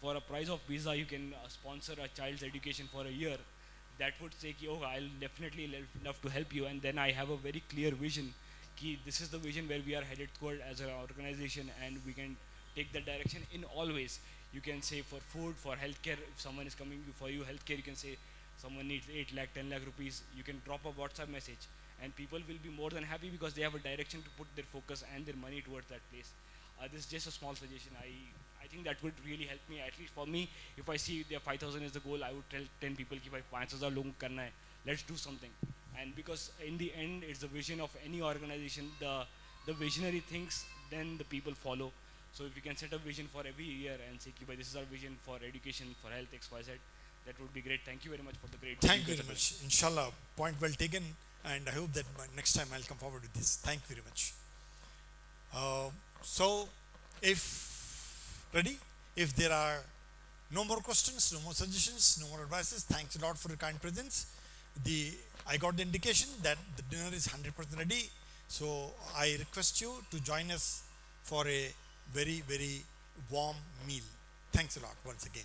for a price of pizza, you can sponsor a child's education for a year, that would say, oh, I'll definitely love to help you. And then I have a very clear vision. This is the vision where we are headed toward as an organization, and we can take that direction in all ways. You can say for food, for healthcare, if someone is coming for you healthcare, you can say someone needs 8 lakh, 10 lakh rupees. You can drop a WhatsApp message, and people will be more than happy because they have a direction to put their focus and their money towards that place. This is just a small suggestion. I think that would really help me. At least for me, if I see there 5,000 is the goal, I would tell 10 people, कि भाई 5,000 लोगों को करना है. Let's do something. And because in the end, it's the vision of any organization. The visionary thinks, then the people follow. So if you can set a vision for every year and say, this is our vision for education, for health, XYZ, that would be great. Thank you very much for the great. Thank you very much. Inshallah, point well taken, and I hope that next time I'll come forward with this. Thank you very much. So, if ready, if there are no more questions, no more suggestions, no more advices, thanks a lot for your kind presence. I got the indication that the dinner is 100% ready. So I request you to join us for a very, very warm meal. Thanks a lot once again.